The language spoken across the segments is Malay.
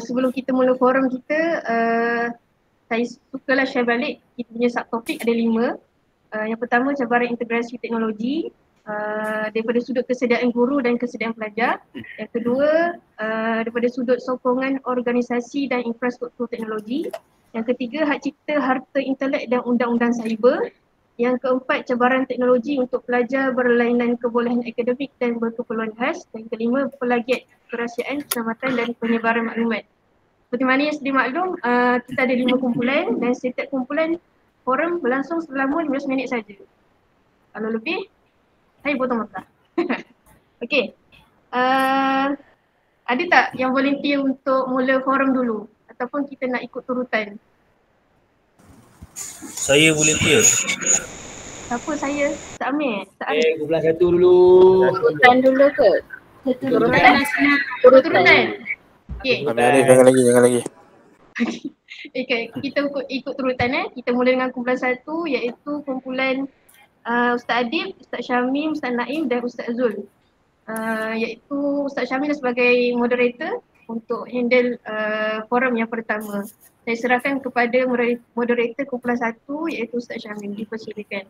Sebelum kita mula forum kita, saya sukalah share balik kita punya subtopik ada 5. Yang pertama, cabaran integrasi teknologi daripada sudut kesediaan guru dan kesediaan pelajar. Yang kedua, daripada sudut sokongan organisasi dan infrastruktur teknologi. Yang ketiga, hak cipta, harta intelek dan undang-undang cyber. Yang keempat, cabaran teknologi untuk pelajar berlainan kebolehan akademik dan berkeperluan khas. Dan kelima, pelagiat kerahsiaan, keselamatan dan penyebaran maklumat. Seperti mana yang sedia maklum, kita ada 5 kumpulan dan setiap kumpulan forum berlangsung selama 15 minit saja. Kalau lebih, saya potong mata. Okey. Ada tak yang volunteer untuk mula forum dulu? Ataupun kita nak ikut turutan? Saya volunteer. Siapa saya? Ustaz Amir? Kumpulan 1 dulu. Turutan dulu ke? Turutan. Okey. Jangan lagi. Kita ikut turutan Kita mula dengan kumpulan 1 iaitu kumpulan Ustaz Adib, Ustaz Syamim, Ustaz Naim dan Ustaz Zul. Iaitu Ustaz Syamim sebagai moderator untuk handle forum yang pertama. Saya serahkan kepada moderator kumpulan 1 iaitu Ustaz Syamim. Dipersilakan.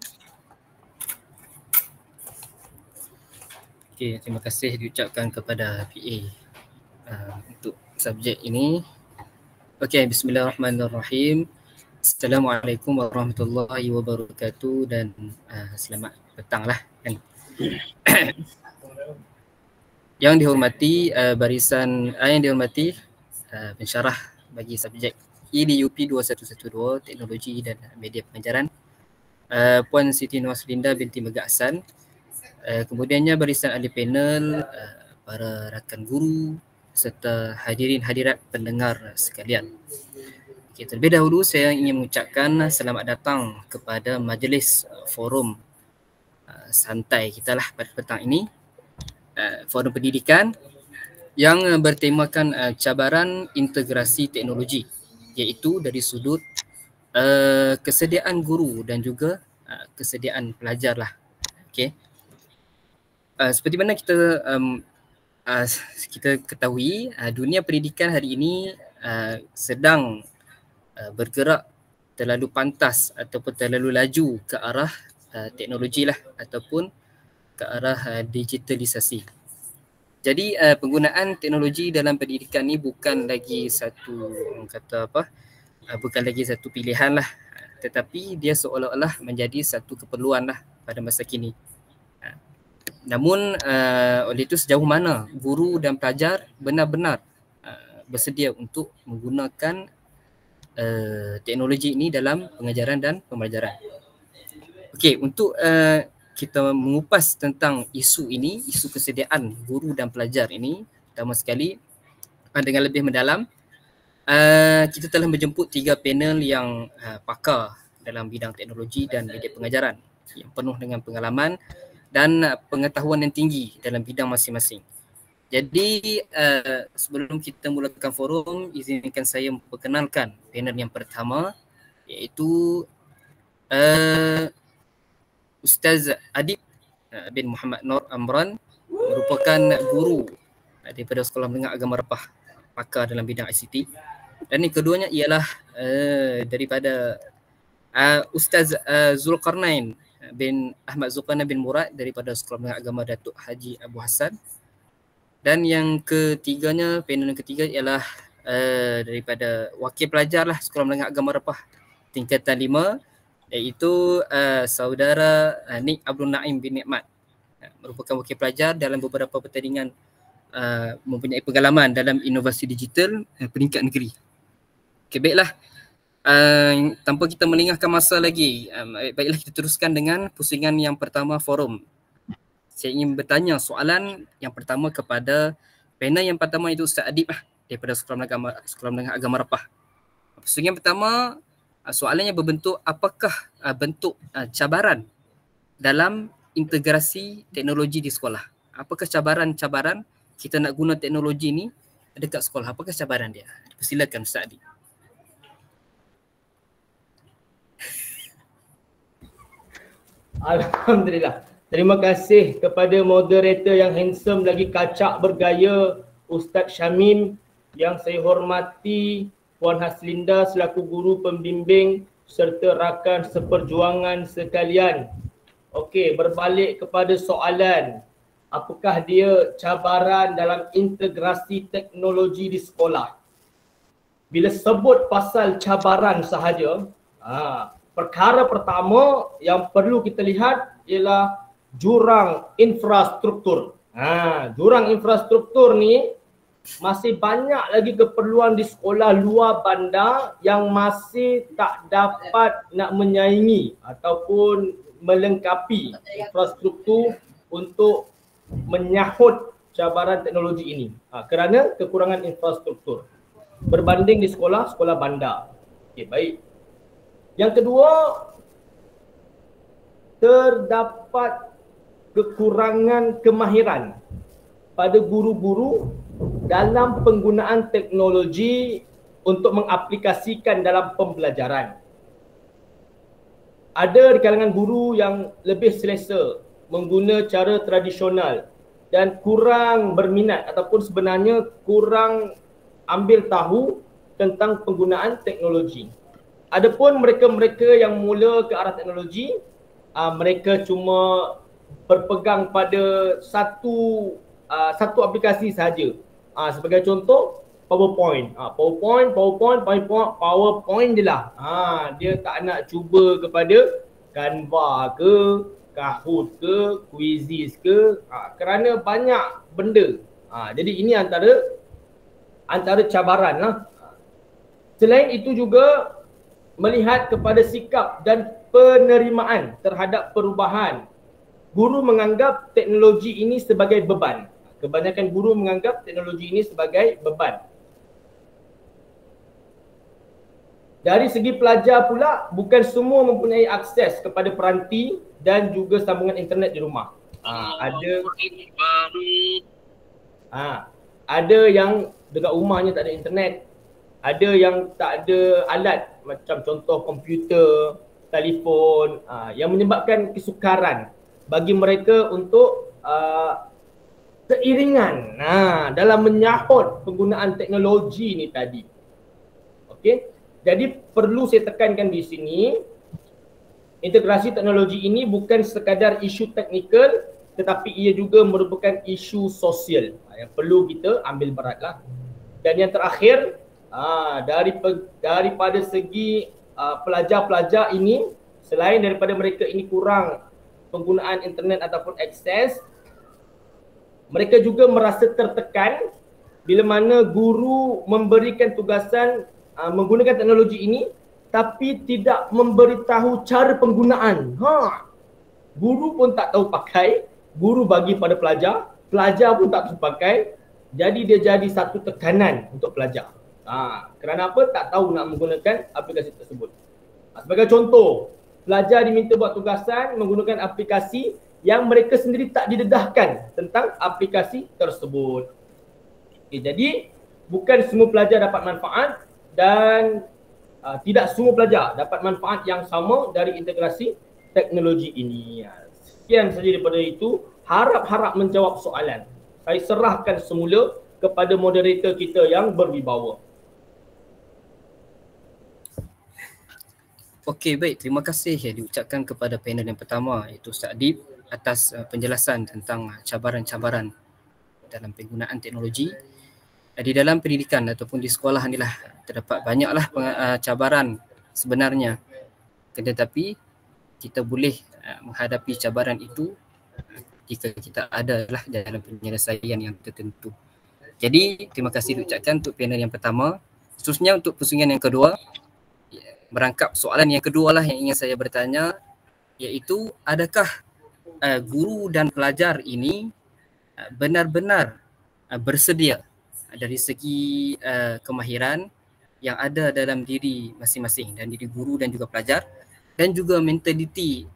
Okey, terima kasih diucapkan kepada PA untuk subjek ini. Okey, bismillahirrahmanirrahim. Assalamualaikum warahmatullahi wabarakatuh dan selamat petang lah kan. Yang dihormati pensyarah bagi subjek EDUP 2112 Teknologi dan Media Pengajaran, Puan Siti Nurhaslinda binti Megah Ahsan. Kemudiannya barisan ahli panel, para rakan guru serta hadirin hadirat pendengar sekalian. Okay, terlebih dahulu saya ingin mengucapkan selamat datang kepada majlis forum santai kita lah pada petang ini. Forum pendidikan yang bertemakan cabaran integrasi teknologi, iaitu dari sudut kesediaan guru dan juga kesediaan pelajar lah. Okay. Seperti mana kita ketahui, dunia pendidikan hari ini sedang bergerak terlalu pantas ataupun terlalu laju ke arah teknologi lah ataupun ke arah digitalisasi. Jadi penggunaan teknologi dalam pendidikan ni bukan lagi satu pilihan lah, tetapi dia seolah-olah menjadi satu keperluan lah pada masa kini. Namun oleh itu sejauh mana guru dan pelajar benar-benar bersedia untuk menggunakan teknologi ini dalam pengajaran dan pembelajaran. Okey, untuk kita mengupas tentang isu ini, isu kesediaan guru dan pelajar ini, pertama sekali dengan lebih mendalam, kita telah menjemput 3 panel yang pakar dalam bidang teknologi dan media pengajaran yang penuh dengan pengalaman dan pengetahuan yang tinggi dalam bidang masing-masing. Jadi sebelum kita mulakan forum, izinkan saya memperkenalkan panel yang pertama, iaitu Ustaz Adib bin Muhammad Nur Amran, merupakan guru daripada Sekolah Menengah Agama Repah, pakar dalam bidang ICT. Dan yang keduanya ialah daripada Ustaz Zulkarnain bin Ahmad Zulkarnain bin Murad daripada Sekolah Menengah Agama Datuk Haji Abu Hassan. Dan yang ketiganya, panel yang ketiga ialah daripada wakil pelajar lah Sekolah Menengah Agama Repah tingkatan 5, iaitu saudara Nik Abdul Naim bin Nikmat, merupakan wakil pelajar dalam beberapa pertandingan, mempunyai pengalaman dalam inovasi digital peringkat negeri. Okay, baiklah. Tanpa kita melengahkan masa lagi, baiklah kita teruskan dengan pusingan yang pertama forum. Saya ingin bertanya soalan yang pertama kepada panel yang pertama, itu Ustaz Adib daripada Sekolah Menengah Agama Repah. Pusingan pertama, soalannya berbentuk apakah bentuk cabaran dalam integrasi teknologi di sekolah? Apakah cabaran-cabaran kita nak guna teknologi ni dekat sekolah? Apakah cabaran dia? Persilakan Ustaz Adib. Alhamdulillah. Terima kasih kepada moderator yang handsome lagi kacak bergaya, Ustaz Syamim yang saya hormati Puan Haslinda selaku guru pembimbing serta rakan seperjuangan sekalian. Okey, berbalik kepada soalan, apakah dia cabaran dalam integrasi teknologi di sekolah? Bila sebut pasal cabaran sahaja, perkara pertama yang perlu kita lihat ialah jurang infrastruktur. Jurang infrastruktur ni masih banyak lagi keperluan di sekolah luar bandar yang masih tak dapat nak menyaingi ataupun melengkapi infrastruktur untuk menyahut cabaran teknologi ini kerana kekurangan infrastruktur berbanding di sekolah bandar. Okey, baik. Yang kedua, terdapat kekurangan kemahiran pada guru-guru dalam penggunaan teknologi untuk mengaplikasikan dalam pembelajaran. Ada di kalangan guru yang lebih selesa mengguna cara tradisional dan kurang berminat ataupun sebenarnya kurang ambil tahu tentang penggunaan teknologi. Adapun mereka-mereka yang mula ke arah teknologi, mereka cuma berpegang pada satu aplikasi sahaja. Sebagai contoh, PowerPoint. PowerPoint je lah. Dia tak nak cuba kepada Canva ke, Kahoot ke, Quizizz ke, kerana banyak benda. Jadi ini antara cabaran lah. Selain itu juga melihat kepada sikap dan penerimaan terhadap perubahan. Guru menganggap teknologi ini sebagai beban. Kebanyakan guru menganggap teknologi ini sebagai beban. Dari segi pelajar pula, bukan semua mempunyai akses kepada peranti dan juga sambungan internet di rumah. Ada yang dekat rumahnya tak ada internet. Ada yang tak ada alat macam contoh komputer, telefon, yang menyebabkan kesukaran bagi mereka untuk seiringan dalam menyahut penggunaan teknologi ni tadi. Okey, jadi perlu saya tekankan di sini, integrasi teknologi ini bukan sekadar isu teknikal tetapi ia juga merupakan isu sosial yang perlu kita ambil beratlah. Dan yang terakhir, daripada segi pelajar-pelajar ini, selain daripada mereka ini kurang penggunaan internet ataupun akses, mereka juga merasa tertekan bila mana guru memberikan tugasan menggunakan teknologi ini tapi tidak memberitahu cara penggunaan. Guru pun tak tahu pakai, guru bagi pada pelajar, pelajar pun tak tahu pakai, jadi dia jadi satu tekanan untuk pelajar. Kerana apa? Tak tahu nak menggunakan aplikasi tersebut. Sebagai contoh, pelajar diminta buat tugasan menggunakan aplikasi yang mereka sendiri tak didedahkan tentang aplikasi tersebut. Jadi bukan semua pelajar dapat manfaat dan tidak semua pelajar dapat manfaat yang sama dari integrasi teknologi ini. Sekian saja daripada itu. Harap-harap menjawab soalan. Saya serahkan semula kepada moderator kita yang berwibawa. Okey, baik. Terima kasih diucapkan kepada panel yang pertama iaitu Ustaz Adib atas penjelasan tentang cabaran-cabaran dalam penggunaan teknologi. Di dalam pendidikan ataupun di sekolah inilah terdapat banyaklah cabaran sebenarnya. Tetapi kita boleh menghadapi cabaran itu jika kita adalah dalam penyelesaian yang tertentu. Jadi terima kasih diucapkan untuk panel yang pertama. Khususnya untuk pusingan yang kedua, merangkap soalan yang kedua lah yang ingin saya bertanya, iaitu adakah guru dan pelajar ini benar-benar bersedia dari segi kemahiran yang ada dalam diri masing-masing dan diri guru dan juga pelajar, dan juga mentaliti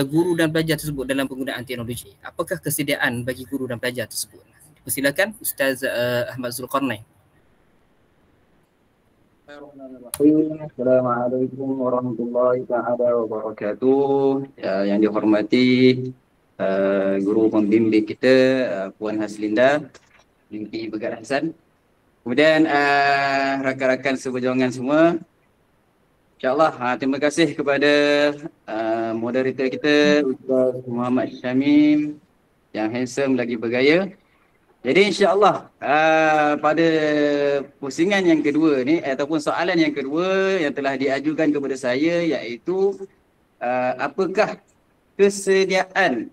guru dan pelajar tersebut dalam penggunaan teknologi. Apakah kesediaan bagi guru dan pelajar tersebut? Persilakan Ustaz Ahmad Zulkarnain. Assalamualaikum warahmatullahi wabarakatuh. Yang dihormati guru pembimbing kita Puan Haslinda binti Begat Hasan, Kemudian rakan-rakan seperjuangan semua, InsyaAllah terima kasih kepada moderator kita Ustaz Muhammad Syamim yang handsome lagi bergaya. Jadi insya-Allah pada pusingan yang kedua ni ataupun soalan yang kedua yang telah diajukan kepada saya, iaitu apakah kesediaan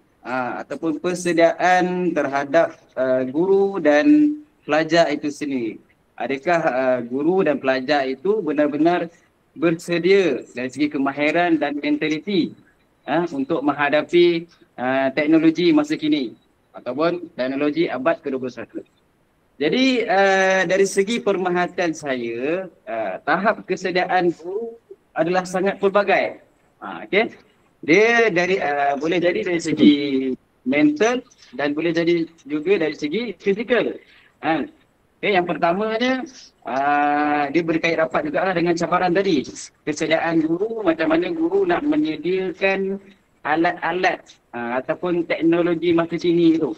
ataupun persediaan terhadap guru dan pelajar itu sendiri. Adakah guru dan pelajar itu benar-benar bersedia dari segi kemahiran dan mentaliti untuk menghadapi teknologi masa kini ataupun teknologi abad ke-21. Jadi dari segi pemerhatian saya, tahap kesediaan guru adalah sangat pelbagai. Okey. Dia dari boleh jadi dari segi mental dan boleh jadi juga dari segi fizikal. Okay, yang pertamanya dia berkait rapat juga dengan cabaran tadi. Kesediaan guru, macam mana guru nak menyediakan alat-alat ataupun teknologi masa kini tu.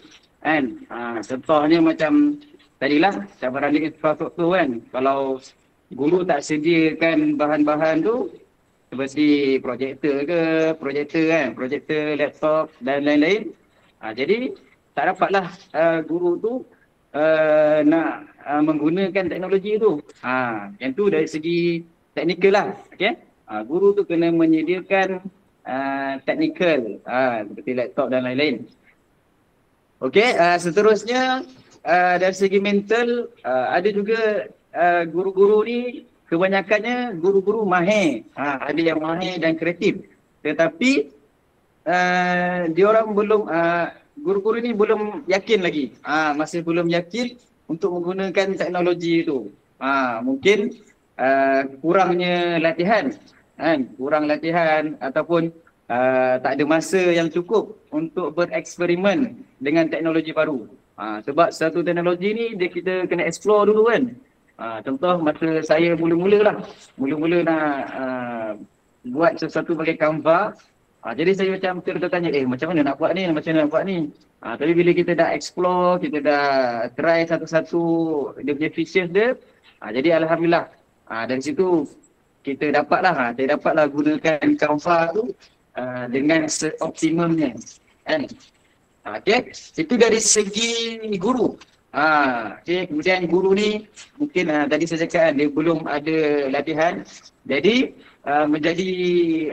Contohnya macam tadilah cabaran di infrastruktur kan. Kalau guru tak sediakan bahan-bahan tu seperti projektor laptop dan lain-lain. Jadi tak dapatlah guru tu nak menggunakan teknologi tu. Yang tu dari segi teknikal lah. Okay? Guru tu kena menyediakan teknikal seperti laptop dan lain-lain. Okey, seterusnya dari segi mental, ada juga guru-guru ni kebanyakannya guru-guru mahir. Ada yang mahir dan kreatif. Tetapi diorang belum guru-guru ni belum yakin lagi. Masih belum yakin untuk menggunakan teknologi itu. Mungkin kurangnya latihan. Kurang latihan ataupun tak ada masa yang cukup untuk bereksperimen dengan teknologi baru. Sebab satu teknologi ni kita kena explore dulu kan. Contoh masa saya mula-mula nak buat sesuatu pakai Canva. Jadi saya macam tertanya, macam mana nak buat ni, tapi bila kita dah explore, kita dah try satu-satu dia punya features dia, jadi alhamdulillah dari situ kita dapatlah gunakan Canva tu dengan seoptimumnya. Okey, itu dari segi guru. Okay. Kemudian guru ni mungkin tadi saya cakap dia belum ada latihan. Jadi menjadi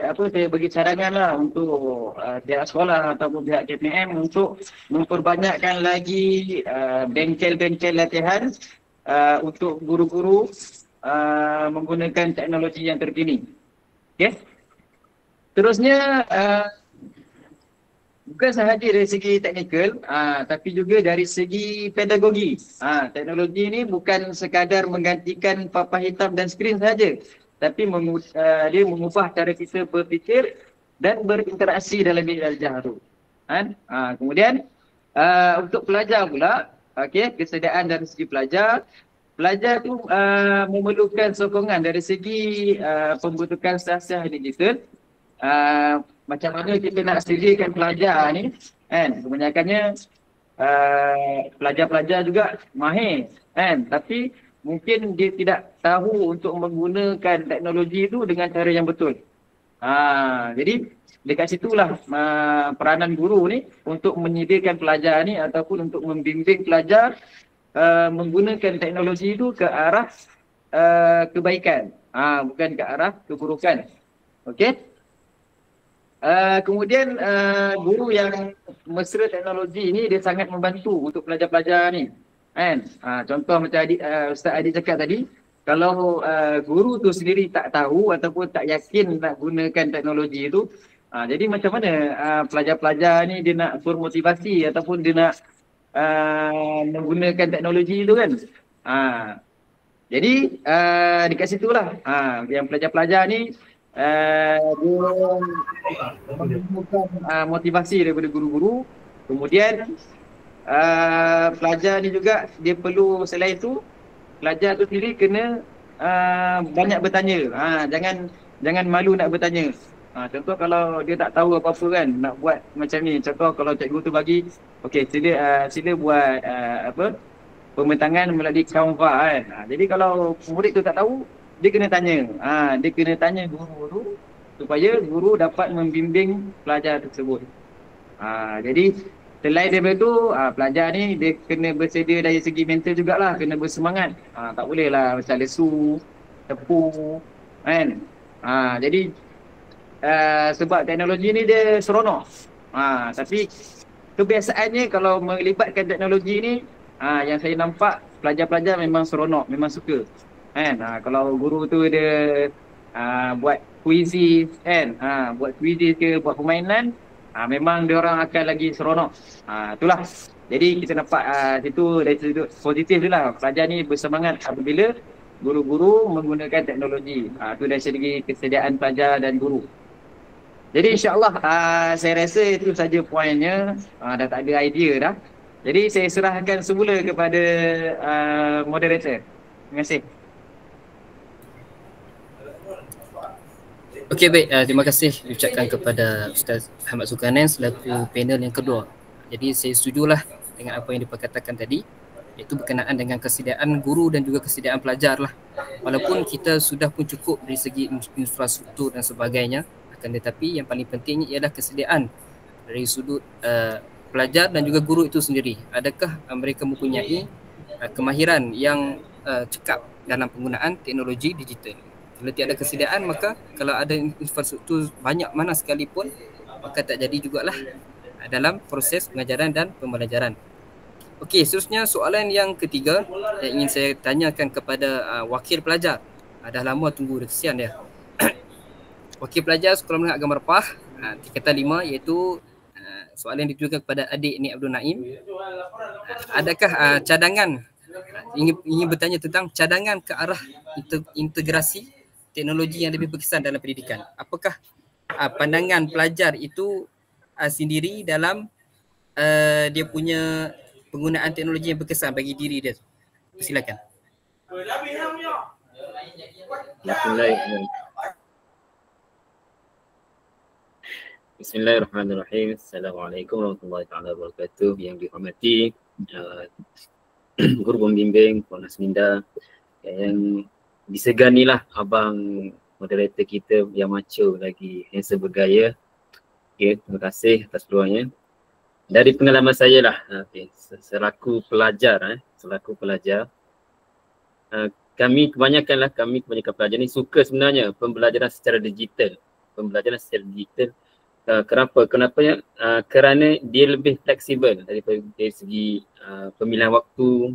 saya bagi cadangan lah untuk pihak sekolah ataupun pihak KPM untuk memperbanyakkan lagi bengkel-bengkel latihan untuk guru-guru menggunakan teknologi yang terkini. Okay. Terusnya bukan sahaja dari segi teknikal, tapi juga dari segi pedagogi. Teknologi ini bukan sekadar menggantikan papan hitam dan skrin sahaja, tapi dia mengubah cara kita berfikir dan berinteraksi dalam bilik belajar tu. Kemudian untuk pelajar pula, kesediaan dari segi pelajar tu memerlukan sokongan dari segi pembentukan stasiun digital. Macam mana kita nak sediakan pelajar ni kan, kebanyakannya pelajar-pelajar juga mahir kan, tapi mungkin dia tidak tahu untuk menggunakan teknologi itu dengan cara yang betul. Jadi dekat situlah peranan guru ni untuk menyediakan pelajar ni ataupun untuk membimbing pelajar menggunakan teknologi itu ke arah kebaikan, bukan ke arah keburukan. Okey. Kemudian guru yang mesra teknologi ni dia sangat membantu untuk pelajar-pelajar ni kan. Contoh macam Ustaz Adik cakap tadi, kalau guru tu sendiri tak tahu ataupun tak yakin nak gunakan teknologi itu, jadi macam mana pelajar-pelajar ni dia nak bermotivasi ataupun dia nak menggunakan teknologi itu kan. Jadi dekat situlah yang pelajar-pelajar ni dia menemukan motivasi daripada guru-guru. Kemudian pelajar ni juga dia perlu, selain itu pelajar tu sendiri kena banyak bertanya. Jangan malu nak bertanya. Contoh kalau dia tak tahu apa-apa kan, nak buat macam ni. Contoh kalau cikgu tu bagi, okey sila buat pembentangan melalui Canva kan. Jadi kalau murid tu tak tahu, dia kena tanya. Dia kena tanya guru tu supaya guru dapat membimbing pelajar tersebut. Jadi selain daripada tu, pelajar ni dia kena bersedia dari segi mental jugalah, kena bersemangat. Tak boleh lah macam lesu, tepu kan. Jadi sebab teknologi ni dia seronok. Tapi kebiasaannya kalau melibatkan teknologi ni, yang saya nampak pelajar-pelajar memang seronok, memang suka kan. Kalau guru tu dia buat kuisis kan, buat kuisis ke buat permainan, memang dia orang akan lagi seronok. Itulah. Jadi kita nampak situ dari sudut positif je lah, pelajar ni bersemangat apabila guru-guru menggunakan teknologi. Itu dari segi kesediaan pelajar dan guru. Jadi insyaAllah saya rasa itu saja poinnya. Dah tak ada idea dah. Jadi saya serahkan semula kepada moderator. Terima kasih. Okey, baik. Terima kasih diucapkan kepada Ustaz Ahmad Zulkarnain selaku panel yang kedua. Jadi saya setujulah dengan apa yang diperkatakan tadi, iaitu berkenaan dengan kesediaan guru dan juga kesediaan pelajar lah. Walaupun kita sudah pun cukup dari segi infrastruktur dan sebagainya, akan tetapi yang paling pentingnya ialah kesediaan dari sudut pelajar dan juga guru itu sendiri. Adakah mereka mempunyai kemahiran yang cekap dalam penggunaan teknologi digital? Kalau tiada kesediaan, maka kalau ada infrastruktur banyak mana sekalipun, maka tak jadi jugalah dalam proses pengajaran dan pembelajaran. Okey, seterusnya soalan yang ketiga yang ingin saya tanyakan kepada wakil pelajar. Dah lama tunggu, dah kesian dia. Wakil pelajar Sekolah Menengah Agama Repah tingkatan 5, iaitu soalan yang ditujukan kepada adik ni Abdul Naim. Adakah cadangan, ingin bertanya tentang cadangan ke arah integrasi teknologi yang lebih berkesan dalam pendidikan? Apakah pandangan pelajar itu sendiri dalam dia punya penggunaan teknologi yang berkesan bagi diri dia? Silakan. Bismillahirrahmanirrahim. Assalamualaikum warahmatullahi wabarakatuh. Yang dihormati guru pembimbing, Puan Asminda, yang diseganilah abang moderator kita yang macho lagi handsome bergaya. Okay, terima kasih atas peluangnya. Dari pengalaman saya lah, selaku pelajar, kami kebanyakan pelajar ni suka sebenarnya pembelajaran secara digital. Kenapa? Kerana dia lebih fleksibel dari segi pemilihan waktu,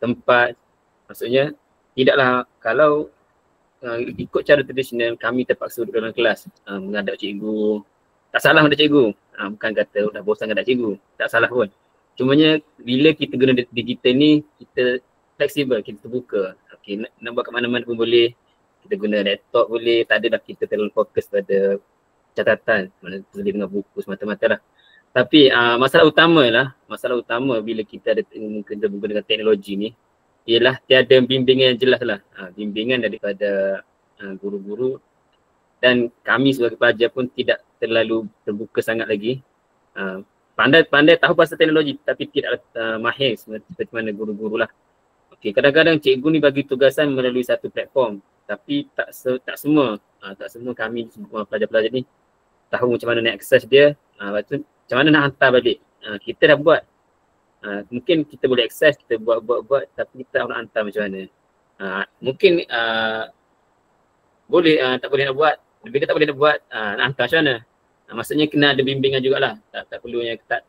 tempat. Maksudnya tidaklah kalau ikut cara tradisional kami terpaksa duduk dalam kelas menghadap cikgu. Tak salah menghadap cikgu. Bukan kata dah bosan menghadap cikgu. Tak salah pun. Cumanya bila kita guna digital ni, kita fleksibel, kita terbuka. Okay, nak buat kat mana-mana pun boleh. Kita guna laptop boleh. Tak adalah kita terlalu fokus pada catatan, mana tulis dengan buku semata-mata lah. Tapi masalah utama bila kita ada menggunakan teknologi ni ialah tiada bimbingan yang jelas lah. Bimbingan daripada guru-guru, dan kami sebagai pelajar pun tidak terlalu terbuka sangat lagi. Pandai tahu pasal teknologi tapi tidak mahir seperti mana guru-guru lah. Okay, kadang-kadang cikgu ni bagi tugasan melalui satu platform, tapi tak semua kami pelajar-pelajar ni tahu macam mana nak akses dia, lepas tu macam mana nak hantar balik. Kita dah buat, mungkin kita boleh akses, kita buat, tapi kita nak hantar macam mana. Mungkin boleh, tak boleh nak buat, lebih ke tak boleh nak buat, nak hantar macam mana. Maksudnya kena ada bimbingan jugalah, tak perlu yang ketat.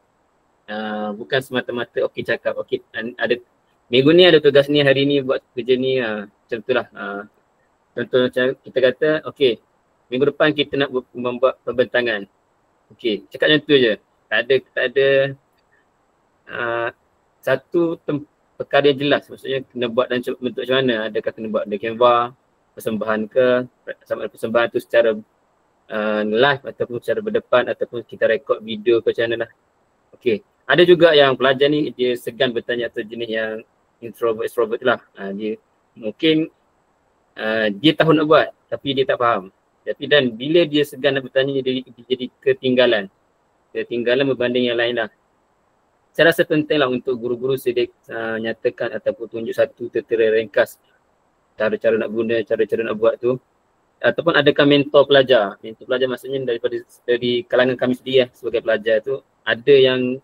Bukan semata-mata okey cakap, okey ada minggu ni ada tugas ni, hari ni buat kerja ni, macam tu lah. Contoh macam kita kata, okey minggu depan kita nak membuat pembentangan. Okey, cakap macam tu je. Tak ada satu perkara yang jelas. Maksudnya kena buat dalam bentuk macam mana. Adakah kena buat ada Canva, persembahan ke, sama persembahan tu secara live ataupun secara berdepan, ataupun kita rekod video ke macam mana lah. Okey, ada juga yang pelajar ni dia segan bertanya atau jenis yang extrovert lah. Dia mungkin dia tahu nak buat tapi dia tak faham. Dan bila dia segan nak bertanya, dia jadi ketinggalan berbanding yang lain lah. saya rasa pentinglah untuk guru-guru sedia nyatakan ataupun tunjuk satu tertera ringkas cara-cara nak guna, cara-cara nak buat tu. Ataupun adakah mentor pelajar. Mentor pelajar maksudnya dari kalangan kami sendiri sebagai pelajar tu, ada yang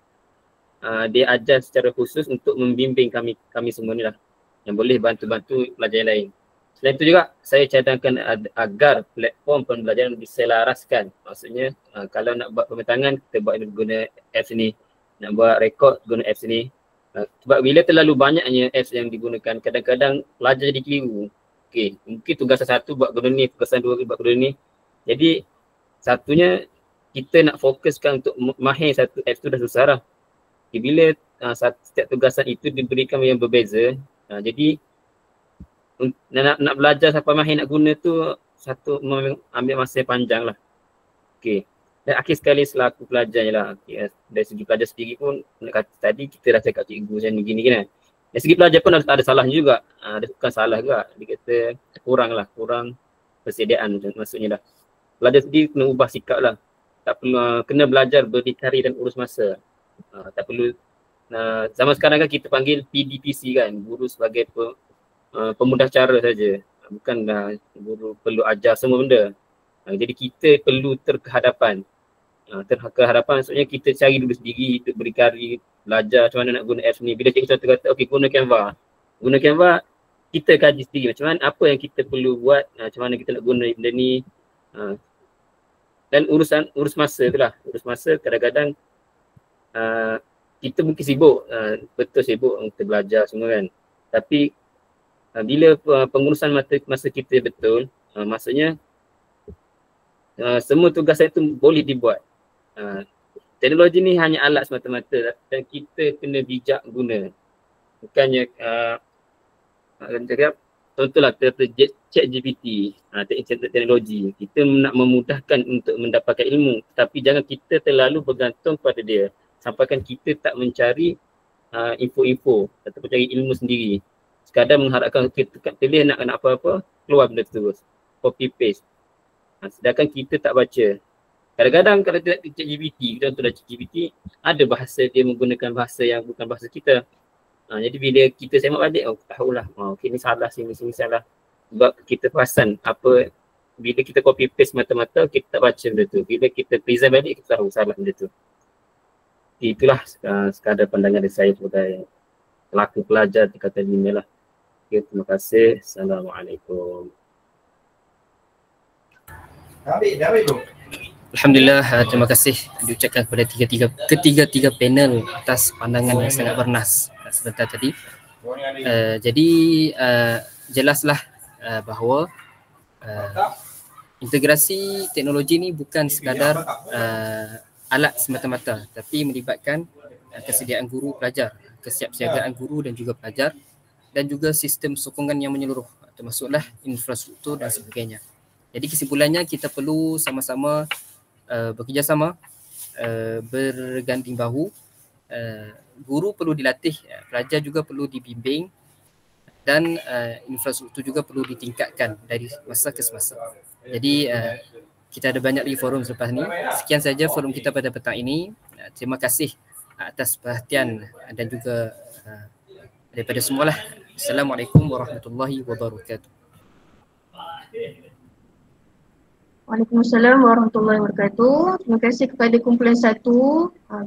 dia ajar secara khusus untuk membimbing kami semua ni lah, yang boleh bantu-bantu pelajar yang lain. Selain itu juga saya cadangkan agar platform pembelajaran diselaraskan. Maksudnya kalau nak buat pembentangan kita buat guna apps ni, nak buat rekod guna apps ni. Sebab bila terlalu banyaknya apps yang digunakan, kadang-kadang pelajar jadi keliru. Okey, mungkin tugasan satu buat guna ni, tugasan dua buat guna ni. Jadi satunya kita nak fokuskan untuk mahir satu apps tu dah susah lah. Okay, bila setiap tugasan itu diberikan yang berbeza, jadi nak belajar sampai mahir nak guna tu satu ambil masa yang panjang lah. Okay. Dan akhir sekali selaku pelajar je lah. Okay. Dari segi pelajar sendiri pun nak kata tadi kita dah cakap cikgu macam begini kan. Dari segi pelajar pun ada salahnya juga. Bukan salah juga. Dia kata kurang persediaan maksudnya lah. Pelajar sendiri kena ubah sikap lah. Tak perlu kena belajar berdikari dan urus masa. Tak perlu zaman sekarang kan kita panggil PDPC kan, guru sebagai pemudah cara saja, bukan guru perlu ajar semua benda. Jadi kita perlu terkehadapan. Terkehadapan maksudnya kita cari dulu sendiri, untuk berdikari, belajar macam mana nak guna apps ni. Bila cikgu contoh kata okey guna Canva, kita kaji sendiri macam mana, apa yang kita perlu buat, macam mana kita nak guna benda ni. Dan urus masa tu lah. Urus masa kadang-kadang kita mungkin sibuk, betul sibuk kita belajar semua kan. Tapi bila pengurusan masa kita betul, maksudnya semua tugasan itu boleh dibuat. Teknologi ni hanya alat semata-mata dan kita kena bijak guna. Bukannya contohlah ChatGPT, teknologi. Kita nak memudahkan untuk mendapatkan ilmu, tapi jangan kita terlalu bergantung pada dia. Sampaikan kita tak mencari info-info ataupun cari ilmu sendiri. Sekadar mengharapkan kita pilih nak apa-apa, keluar benda tu, copy paste. Sedangkan kita tak baca. Kadang-kadang kalau tidak ChatGPT, kita contohlah ChatGPT, ada bahasa dia menggunakan bahasa yang bukan bahasa kita. Jadi bila kita semak balik, tahulah, okey ni salah, sini salah. Sebab kita perasan apa, bila kita copy paste mata-mata, kita tak baca benda tu. Bila kita present balik, kita tahu salah benda tu. Itulah sekadar pandangan dari saya sebagai pelaku pelajar tingkatan 5 lah. Okay, terima kasih. Assalamualaikum. Alhamdulillah, terima kasih diucapkan kepada ketiga-tiga panel atas pandangan yang sangat bernas sebentar tadi. Jadi jelaslah bahawa integrasi teknologi ni bukan sekadar alat semata-mata, tapi melibatkan kesediaan guru pelajar, kesiapsiagaan guru dan juga pelajar, dan juga sistem sokongan yang menyeluruh, termasuklah infrastruktur dan sebagainya. Jadi kesimpulannya kita perlu sama-sama bekerjasama, berganding bahu. Guru perlu dilatih, pelajar juga perlu dibimbing, dan infrastruktur juga perlu ditingkatkan dari masa ke semasa. Jadi kita ada banyak lagi forum selepas ni. Sekian saja forum kita pada petang ini. Terima kasih atas perhatian dan juga daripada semualah. Assalamualaikum warahmatullahi wabarakatuh. Waalaikumsalam warahmatullahi wabarakatuh. Terima kasih kepada kumpulan 1.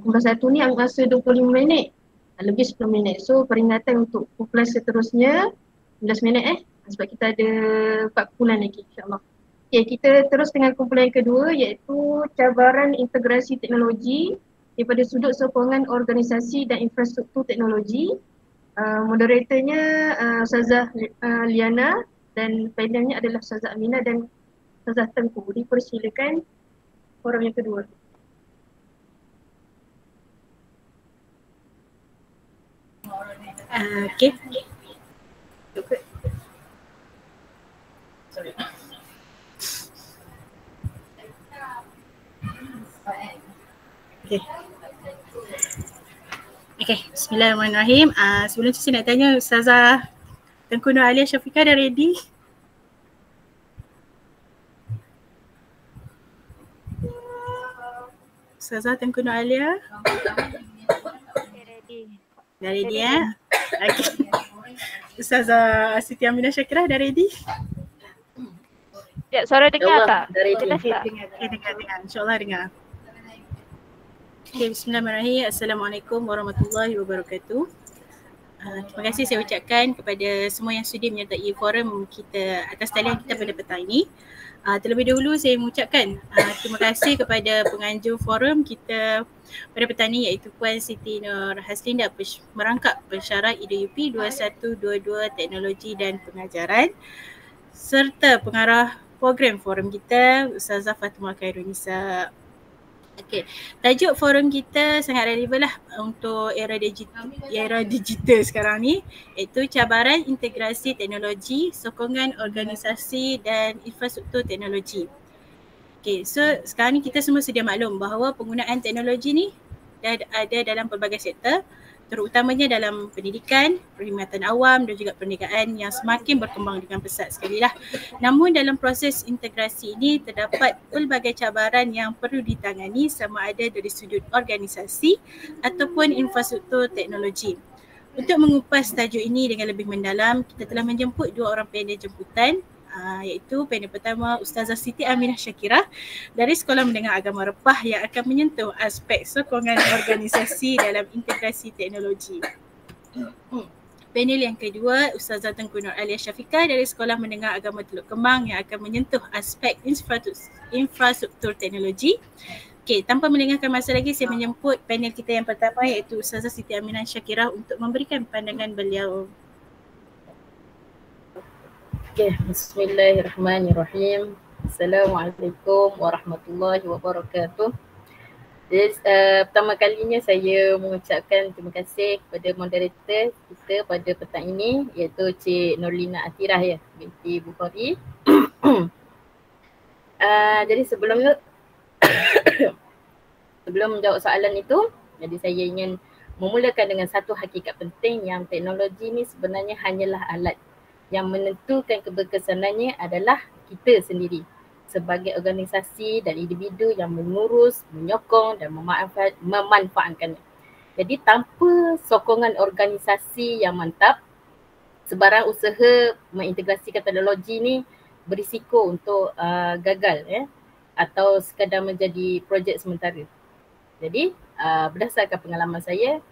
Kumpulan 1 ni ambil masa 25 minit. Lebih 10 minit. So peringatan untuk kumpulan seterusnya 15 minit sebab kita ada 4 kumpulan lagi insyaAllah. Okay, kita terus dengan kumpulan yang kedua iaitu cabaran integrasi teknologi daripada sudut sokongan organisasi dan infrastruktur teknologi. Moderatornya Ustazah Liana dan panelnya adalah Ustazah Aminah dan Ustazah Tengku. Dipersilakan forum yang kedua. Okay. Okay, bismillahirrahmanirrahim. Sebelum tu saya nak tanya Ustazah Tengku Nur Alia Syafiqah dah ready? Ustazah Tengku Nur Alia? Dah ready Okay. Ustazah Siti Aminah Syakirah dah ready? Ya, suara dengar tak? Dah ready. Jelas tak? Dengar. InsyaAllah dengar. Okay, bismillahirrahmanirrahim. Assalamualaikum warahmatullahi wabarakatuh. Terima kasih saya ucapkan kepada semua yang sudi menyertai forum kita atas talian kita pada petang ini. Terlebih dahulu saya mengucapkan terima kasih kepada penganjur forum kita pada petang ini iaitu Puan Siti Nur Haslinda merangkap pensyarat IDUP 2122 Teknologi dan Pengajaran serta pengarah program forum kita Ustazah Fatimah Khairunisa. Okey, tajuk forum kita sangat relevan lah untuk era digital sekarang ni, iaitu cabaran integrasi teknologi, sokongan organisasi dan infrastruktur teknologi. Okey, so sekarang ni kita semua sedia maklum bahawa penggunaan teknologi ni dah ada dalam pelbagai sektor, terutamanya dalam pendidikan, perkhidmatan awam dan juga perniagaan yang semakin berkembang dengan pesat sekali lah. Namun dalam proses integrasi ini terdapat pelbagai cabaran yang perlu ditangani sama ada dari sudut organisasi ataupun infrastruktur teknologi. Untuk mengupas tajuk ini dengan lebih mendalam, kita telah menjemput dua orang panel jemputan, iaitu panel pertama Ustazah Siti Aminah Syakirah dari Sekolah Menengah Agama Repah yang akan menyentuh aspek sokongan organisasi dalam integrasi teknologi. Panel yang kedua Ustazah Tengku Nur Alia Syafiqah dari Sekolah Menengah Agama Teluk Kemang yang akan menyentuh aspek infrastruktur teknologi. Okey, tanpa melengahkan masa lagi saya menjemput panel kita yang pertama iaitu Ustazah Siti Aminah Syakirah untuk memberikan pandangan beliau. Okay, bismillahirrahmanirrahim. Assalamualaikum warahmatullahi wabarakatuh. Jadi, pertama kalinya saya mengucapkan terima kasih kepada moderator kita pada petang ini iaitu Cik Nurlina Atirah ya, binti Bukhari. Jadi sebelum menjawab soalan itu, jadi saya ingin memulakan dengan satu hakikat penting yang teknologi ni sebenarnya hanyalah alat. Yang menentukan keberkesanannya adalah kita sendiri sebagai organisasi dan individu yang mengurus, menyokong dan memanfaatkannya. Jadi tanpa sokongan organisasi yang mantap, sebarang usaha mengintegrasikan teknologi ni berisiko untuk gagal atau sekadar menjadi projek sementara. Jadi berdasarkan pengalaman saya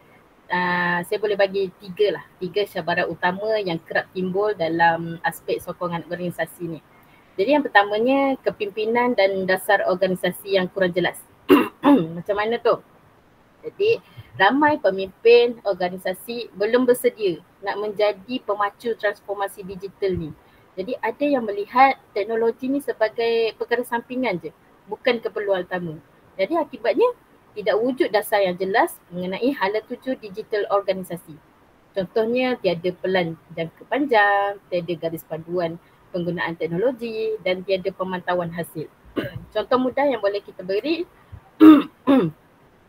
boleh bagi tiga cabaran utama yang kerap timbul dalam aspek sokongan organisasi ni. Jadi yang pertamanya kepimpinan dan dasar organisasi yang kurang jelas. Macam mana tu? Jadi ramai pemimpin organisasi belum bersedia nak menjadi pemacu transformasi digital ni. Jadi ada yang melihat teknologi ni sebagai perkara sampingan je, bukan keperluan utama. Jadi akibatnya tidak wujud dasar yang jelas mengenai hala tuju digital organisasi. Contohnya tiada pelan jangka panjang, tiada garis panduan penggunaan teknologi dan tiada pemantauan hasil. Contoh mudah yang boleh kita beri,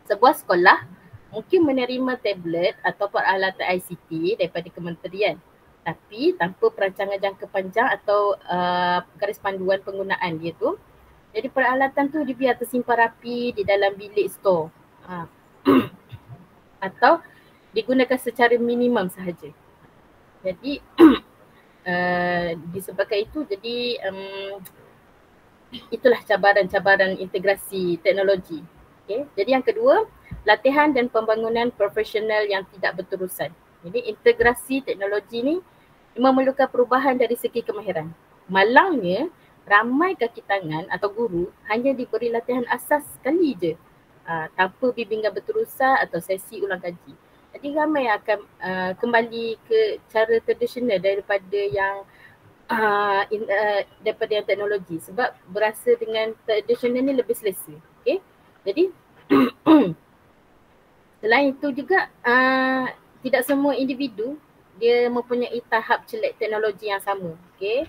sebuah sekolah mungkin menerima tablet atau peralatan ICT daripada kementerian tapi tanpa perancangan jangka panjang atau garis panduan penggunaan dia tu. Jadi peralatan tu dibiar tersimpan rapi di dalam bilik store atau digunakan secara minimum sahaja. Jadi disebabkan itu jadi itulah cabaran-cabaran integrasi teknologi. Okay. Jadi yang kedua, latihan dan pembangunan profesional yang tidak berterusan. Jadi integrasi teknologi ni memerlukan perubahan dari segi kemahiran. Malangnya ramai kaki tangan atau guru hanya diberi latihan asas sekali je tanpa bimbingan berterusan atau sesi ulang kaji. Jadi ramai akan kembali ke cara tradisional daripada yang teknologi sebab berasa dengan tradisional ni lebih selesa. Okay? Jadi selain itu juga tidak semua individu dia mempunyai tahap celik teknologi yang sama. Okay?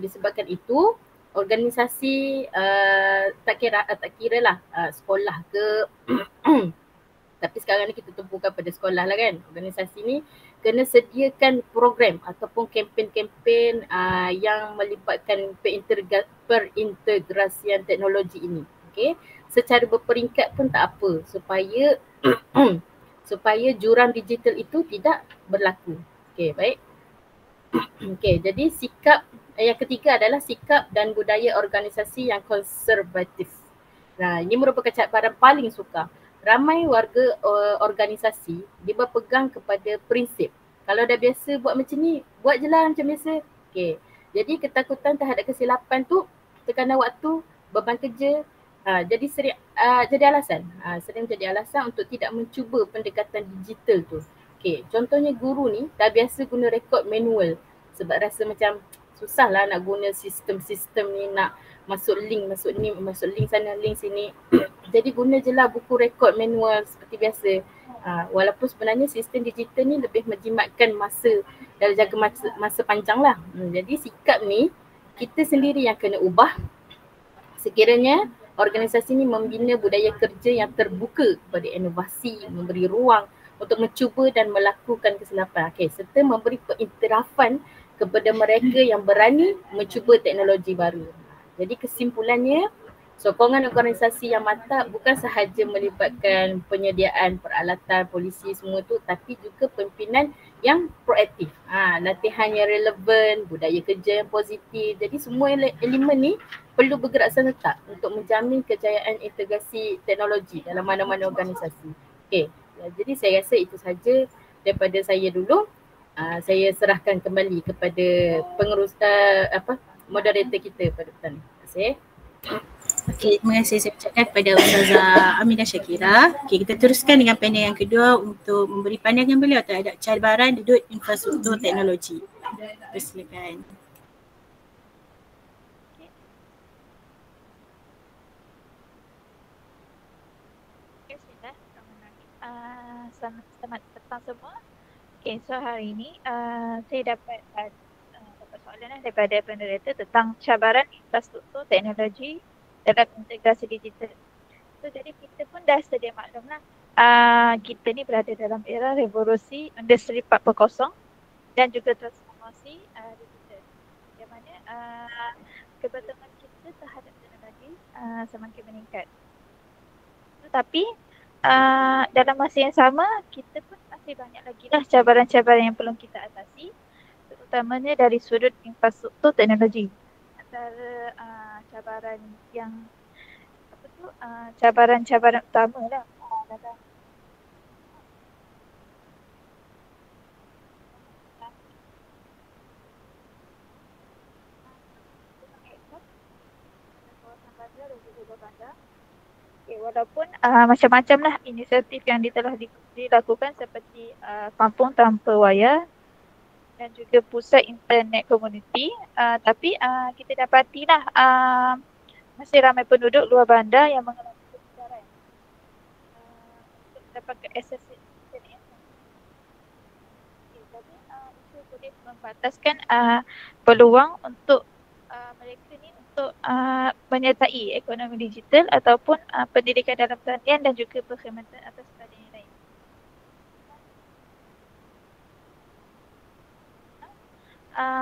Disebabkan itu organisasi tak kira lah sekolah ke tapi sekarang ni kita tumpukan pada sekolah lah kan. Organisasi ni kena sediakan program ataupun kempen-kempen yang melibatkan perintegrasian teknologi ini. Okay? Secara berperingkat pun tak apa supaya supaya jurang digital itu tidak berlaku. Okey, baik. Okey, jadi sikap yang ketiga adalah sikap dan budaya organisasi yang konservatif. Nah, ini merupakan cabaran paling sukar. Ramai warga organisasi dia berpegang kepada prinsip. Kalau dah biasa buat macam ni, buat je lah macam biasa. Okey. Jadi ketakutan terhadap kesilapan tu, tekanan waktu, beban kerja, jadi alasan. Sering jadi alasan untuk tidak mencuba pendekatan digital tu. Okey, contohnya guru ni dah biasa guna rekod manual sebab rasa macam susah lah nak guna sistem-sistem ni, nak masuk link sana, link sini. Jadi guna je lah buku rekod manual seperti biasa. Walaupun sebenarnya sistem digital ni lebih menjimatkan masa dalam jangka masa panjang lah. Jadi sikap ni kita sendiri yang kena ubah sekiranya organisasi ni membina budaya kerja yang terbuka kepada inovasi, memberi ruang untuk mencuba dan melakukan kesilapan. Okey, serta memberi pengiktirafan kepada mereka yang berani mencuba teknologi baru. Jadi kesimpulannya, sokongan organisasi yang mantap bukan sahaja melibatkan penyediaan peralatan, polisi semua tu, tapi juga pimpinan yang proaktif. Latihan yang relevan, budaya kerja yang positif. Jadi semua elemen ni perlu bergerak serentak untuk menjamin kejayaan integrasi teknologi dalam mana-mana organisasi. Okey, jadi saya rasa itu saja daripada saya dulu. Saya serahkan kembali kepada pengurus moderator kita pada petang ni. Terima kasih. Okey, terima kasih saya ucapkan kepada Ustazah Aminah Syakira. Okey, kita teruskan dengan panel yang kedua untuk memberi pandangan beliau terhadap cabaran duduk infrastruktur teknologi. Persilakan. Selamat petang semua. Okay, so hari ini saya dapat soalan daripada moderator tentang cabaran infrastruktur teknologi dalam integrasi digital. So jadi kita pun dah sedia maklum lah, kita ni berada dalam era revolusi industri 4.0 dan juga transformasi digital. Yang mana kebergantungan kita terhadap teknologi semakin meningkat. Tetapi dalam masa yang sama kita pun masih banyak lagi lah cabaran-cabaran yang perlu kita atasi, terutamanya dari sudut infrastruktur teknologi. Antara cabaran yang cabaran-cabaran utama lah dalam kawasan bandar dan juga luar bandar. Walaupun macam-macam lah inisiatif yang telah dilakukan seperti kampung tanpa wayar dan juga pusat internet komuniti, tapi kita dapatilah masih ramai penduduk luar bandar yang mengalami kesusaran untuk mendapatkan akses internet. Jadi itu boleh membataskan peluang untuk mereka ni untuk menyertai ekonomi digital ataupun pendidikan dalam talian dan juga perkhidmatan atas talian yang lain.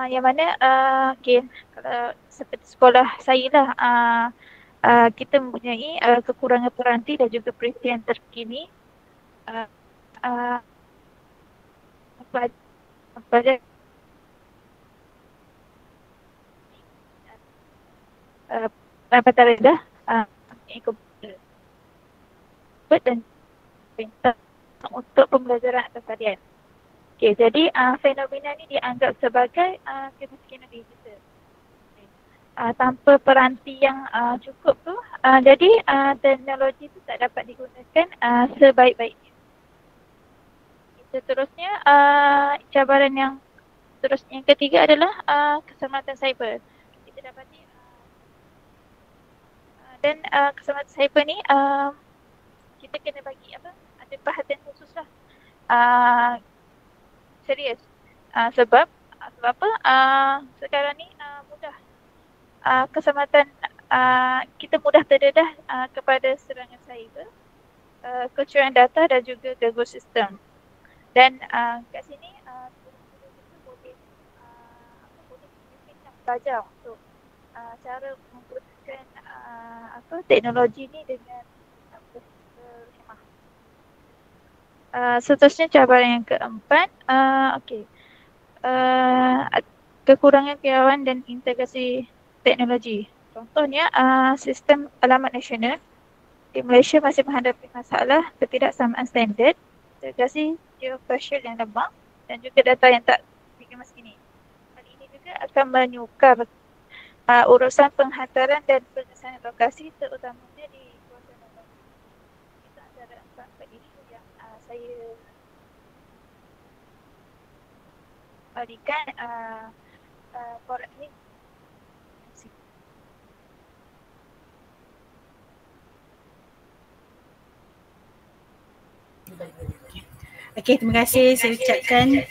Yang mana kalau seperti sekolah saya lah, kita mempunyai kekurangan peranti dan juga perhentian terkini pada pendapatan rendah dan untuk pembelajaran atas talian. Okey, jadi fenomena ni dianggap sebagai kemiskinan digital. Tanpa peranti yang cukup tu, jadi teknologi tu tak dapat digunakan sebaik-baiknya. Seterusnya, cabaran yang seterusnya yang ketiga adalah keselamatan cyber. Kita dapati dan keselamatan cyber ni kita kena bagi ada perhatian khusus lah, serius, sebab apa sekarang ni mudah keselamatan kita mudah terdedah kepada serangan cyber, kecurangan data dan juga gangguan sistem. Dan kat sini kita boleh belajar untuk cara menggunakan teknologi ni dengan berhemah. Seterusnya cabaran yang keempat, kekurangan keawaan dan integrasi teknologi. Contohnya sistem alamat nasional di Malaysia masih menghadapi masalah ketidaksamaan standard, integrasi geospasial yang lemah dan juga data yang tak dikemas kini. Hal ini juga akan menyukar urusan penghantaran dan pengesahan lokasi terutamanya di kawasan urban. Itu antara empat isu yang saya berikan forum ini. Okey, terima kasih saya ucapkan.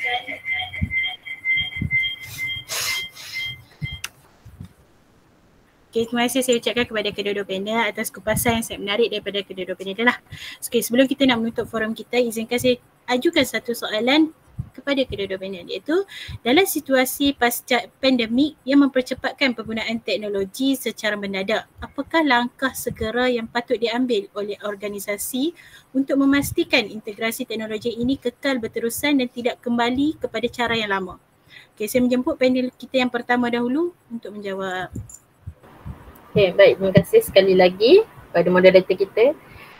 Terima kasih saya ucapkan kepada kedua-dua panel atas kupasan yang sangat menarik daripada kedua-dua panel lah. Okay, sebelum kita nak menutup forum kita, izinkan saya ajukan satu soalan kepada kedua-dua panel, iaitu dalam situasi pasca pandemik yang mempercepatkan penggunaan teknologi secara mendadak, apakah langkah segera yang patut diambil oleh organisasi untuk memastikan integrasi teknologi ini kekal berterusan dan tidak kembali kepada cara yang lama? Okay, saya menjemput panel kita yang pertama dahulu untuk menjawab. Okay, baik. Terima kasih sekali lagi kepada moderator kita.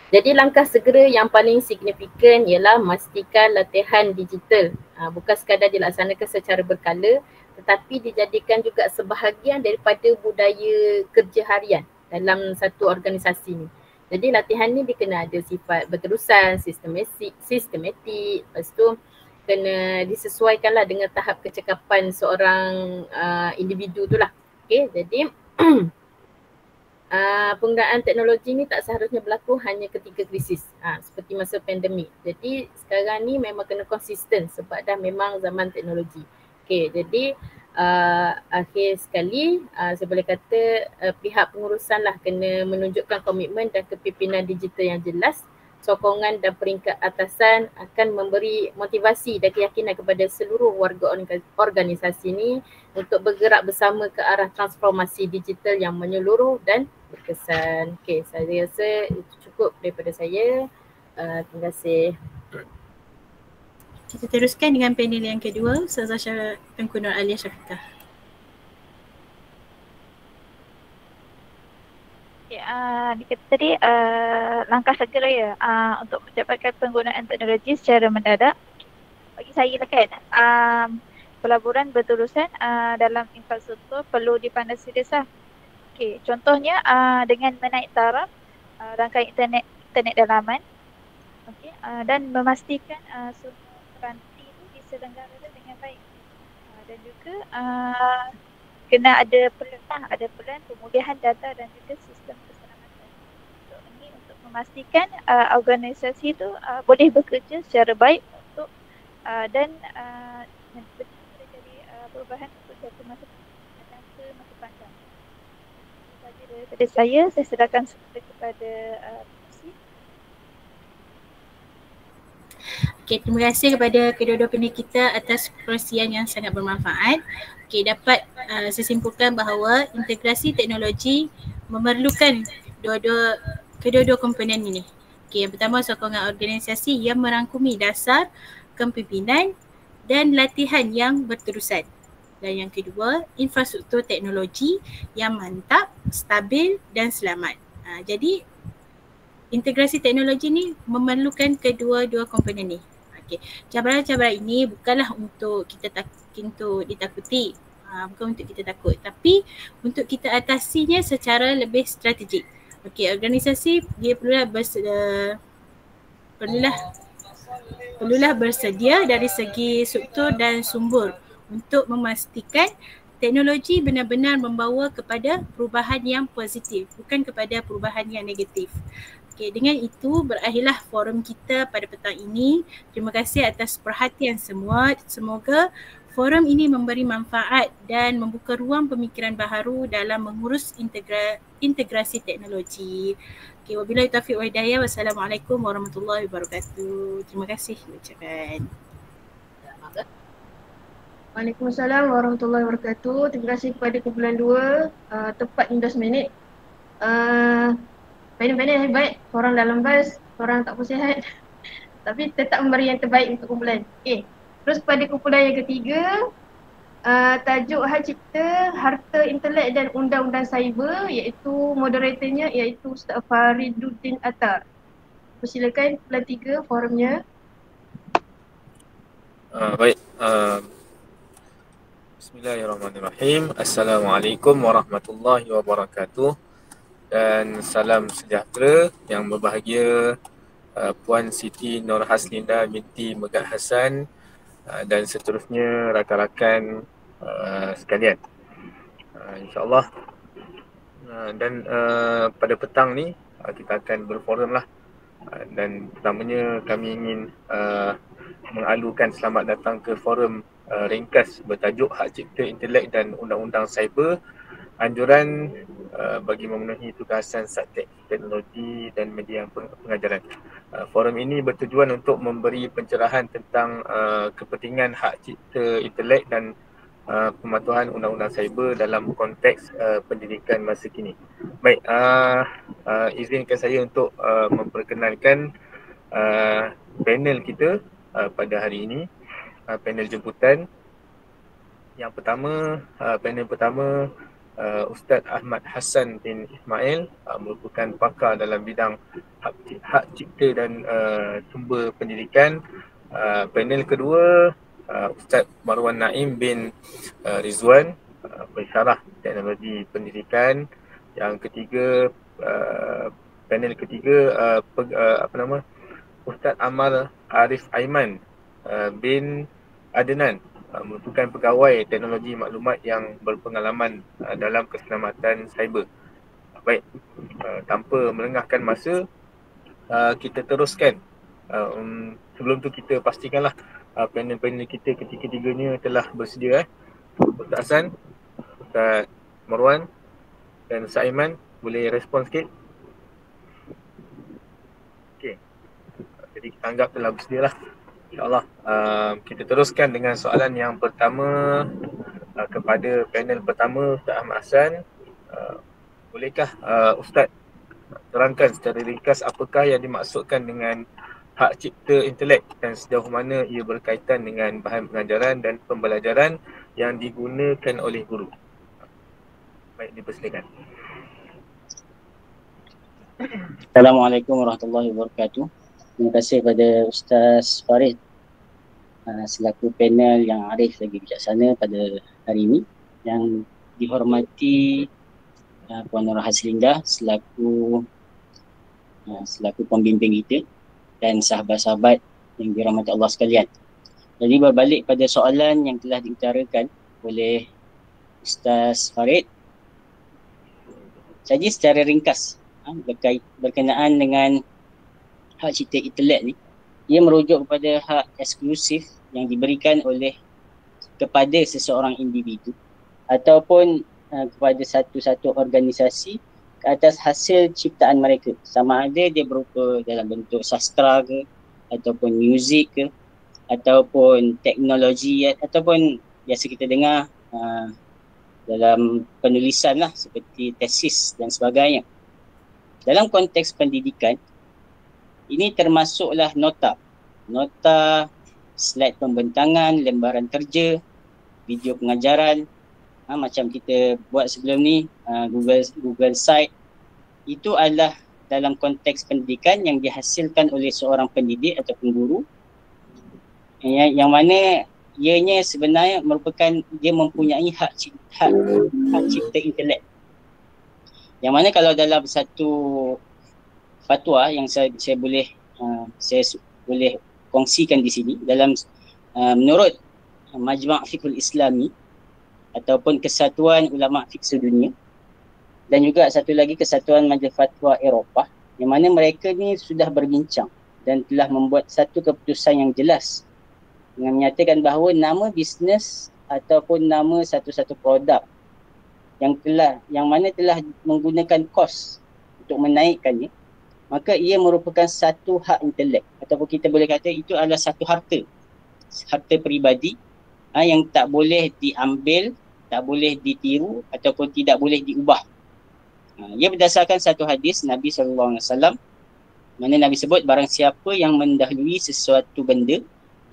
Jadi langkah segera yang paling signifikan ialah memastikan latihan digital bukan sekadar dilaksanakan secara berkala tetapi dijadikan juga sebahagian daripada budaya kerja harian dalam satu organisasi ni. Jadi latihan ni dia kena ada sifat berterusan, sistematik, lepas tu kena disesuaikanlah dengan tahap kecekapan seorang individu tu lah. Okay, jadi penggunaan teknologi ni tak seharusnya berlaku hanya ketika krisis seperti masa pandemik. Jadi sekarang ni memang kena konsisten sebab dah memang zaman teknologi. Okay, jadi akhir sekali saya boleh kata pihak pengurusan lah kena menunjukkan komitmen dan kepimpinan digital yang jelas. Sokongan dan peringkat atasan akan memberi motivasi dan keyakinan kepada seluruh warga organisasi ini untuk bergerak bersama ke arah transformasi digital yang menyeluruh dan berkesan. Okey, saya rasa itu cukup daripada saya. Terima kasih. Kita teruskan dengan panel yang kedua, Ustazah Tengku Nur Alia Syafiqah. Dikata tadi langkah segera ya untuk mencapai penggunaan teknologi secara mendadak. Bagi saya lah kan, pelaburan berterusan dalam infrastruktur perlu dipandang serius lah. Okay, contohnya dengan menaik taraf rangkaian internet dalaman, okay, dan memastikan semua peranti itu diselenggarakan dengan baik. Dan juga kena ada pelan pemulihan data dan juga sistem keselamatan. Untuk memastikan organisasi itu boleh bekerja secara baik untuk dan menjadi perubahan untuk satu masa panjang. Saja daripada saya serahkan kepada Pusi. Okay, terima kasih kepada kedua-dua panel kita atas perkongsian yang sangat bermanfaat. Okay, dapat saya simpulkan bahawa integrasi teknologi memerlukan kedua-dua komponen ini. Okay, yang pertama sokongan organisasi yang merangkumi dasar kepimpinan dan latihan yang berterusan. Dan yang kedua, infrastruktur teknologi yang mantap, stabil dan selamat. Jadi integrasi teknologi ni memerlukan kedua-dua komponen ni. Okay. Cabaran-cabaran ini bukanlah untuk untuk ditakuti, bukan untuk kita takut, tapi untuk kita atasinya secara lebih strategik. Okey, organisasi dia perlulah bersedia dari segi struktur dan sumber untuk memastikan teknologi benar-benar membawa kepada perubahan yang positif, bukan kepada perubahan yang negatif. Okay, dengan itu berakhirlah forum kita pada petang ini. Terima kasih atas perhatian semua. Semoga forum ini memberi manfaat dan membuka ruang pemikiran baharu dalam mengurus integrasi teknologi. Okay, wabillahi taufiq wal hidayah. Wassalamualaikum warahmatullahi wabarakatuh. Terima kasih ucapkan. Waalaikumsalam warahmatullahi wabarakatuh. Terima kasih kepada kumpulan 2, tepat 15 minit. Panel-panel hebat, korang dalam bas, korang tak bersihat. tapi tetap memberi yang terbaik untuk kumpulan. Okey. Terus pada kumpulan yang ketiga, tajuk hak cipta, harta intelek dan undang-undang cyber, iaitu moderatornya iaitu Ustaz Fariduddin Attar. Persilakan kumpulan 3 forumnya. Baik. Bismillahirrahmanirrahim. Assalamualaikum warahmatullahi wabarakatuh. Dan salam sejahtera yang berbahagia Puan Siti Nur Haslinda binti Megat Hassan dan seterusnya rakan-rakan sekalian. InsyaAllah. Dan pada petang ni kita akan berforum lah. Dan pertamanya kami ingin mengalukan selamat datang ke forum ringkas bertajuk Hak Cipta Intelek dan Undang-Undang Cyber, anjuran bagi memenuhi tugasan Satek Teknologi dan Media Pengajaran. Forum ini bertujuan untuk memberi pencerahan tentang kepentingan hak cipta intelek dan pematuhan undang-undang cyber dalam konteks pendidikan masa kini. Baik, izinkan saya untuk memperkenalkan panel kita pada hari ini. Panel jemputan. Yang pertama, panel pertama Ustaz Ahmad Hassan bin Ismail, merupakan pakar dalam bidang hak cipta dan sumber pendidikan. Panel kedua Ustaz Marwan Naim bin Rizwan, pensyarah teknologi pendidikan. Yang ketiga, panel ketiga Ustaz Amal Arif Aiman bin Adnan, merupakan pegawai teknologi maklumat yang berpengalaman dalam keselamatan cyber. Baik, tanpa melengahkan masa, kita teruskan. Sebelum tu kita pastikanlah panel-panel kita ketiga-tiganya telah bersedia. Ustaz Hassan, Ustaz Marwan dan Ustaz Aiman, boleh respon sikit? Okey. Jadi kita anggap telah bersedia lah. InsyaAllah. Kita teruskan dengan soalan yang pertama kepada panel pertama, Ustaz Ahmad Hassan. Bolehkah Ustaz terangkan secara ringkas apakah yang dimaksudkan dengan hak cipta intelek dan sejauh mana ia berkaitan dengan bahan pengajaran dan pembelajaran yang digunakan oleh guru? Baik, dipersilakan. Assalamualaikum warahmatullahi wabarakatuh. Terima kasih kepada Ustaz Farid selaku panel yang arif lagi bijaksana pada hari ini. Yang dihormati Puan Nur Haslinda selaku pembimbing kita dan sahabat-sahabat yang dirahmati Allah sekalian. Jadi berbalik pada soalan yang telah diutarakan oleh Ustaz Farid, saja secara ringkas berkenaan dengan hak cipta intelek ni, ia merujuk kepada hak eksklusif yang diberikan oleh kepada seseorang individu ataupun kepada satu-satu organisasi ke atas hasil ciptaan mereka, sama ada dia berupa dalam bentuk sastra ke, ataupun muzik ke, ataupun teknologi, ataupun biasa kita dengar dalam penulisan lah seperti tesis dan sebagainya. Dalam konteks pendidikan, ini termasuklah nota, slide pembentangan, lembaran kerja, video pengajaran, macam kita buat sebelum ni, Google Site. Itu adalah dalam konteks pendidikan yang dihasilkan oleh seorang pendidik ataupun guru, yang mana ianya sebenarnya merupakan, dia mempunyai hak cipta intelek. Yang mana kalau dalam satu fatwa yang saya boleh kongsikan di sini, dalam menurut Majma' Fiqhul Islami ataupun Kesatuan Ulama' Fiqh Sedunia, dan juga satu lagi Kesatuan Majlis Fatwa Eropah, yang mana mereka ni sudah berbincang dan telah membuat satu keputusan yang jelas dengan menyatakan bahawa nama bisnes ataupun nama satu-satu produk yang mana telah menggunakan kos untuk menaikkannya, maka ia merupakan satu hak intelek, ataupun kita boleh kata itu adalah satu harta peribadi yang tak boleh diambil, tak boleh ditiru ataupun tidak boleh diubah. Ia berdasarkan satu hadis Nabi SAW Mana Nabi sebut barang siapa yang mendahului sesuatu benda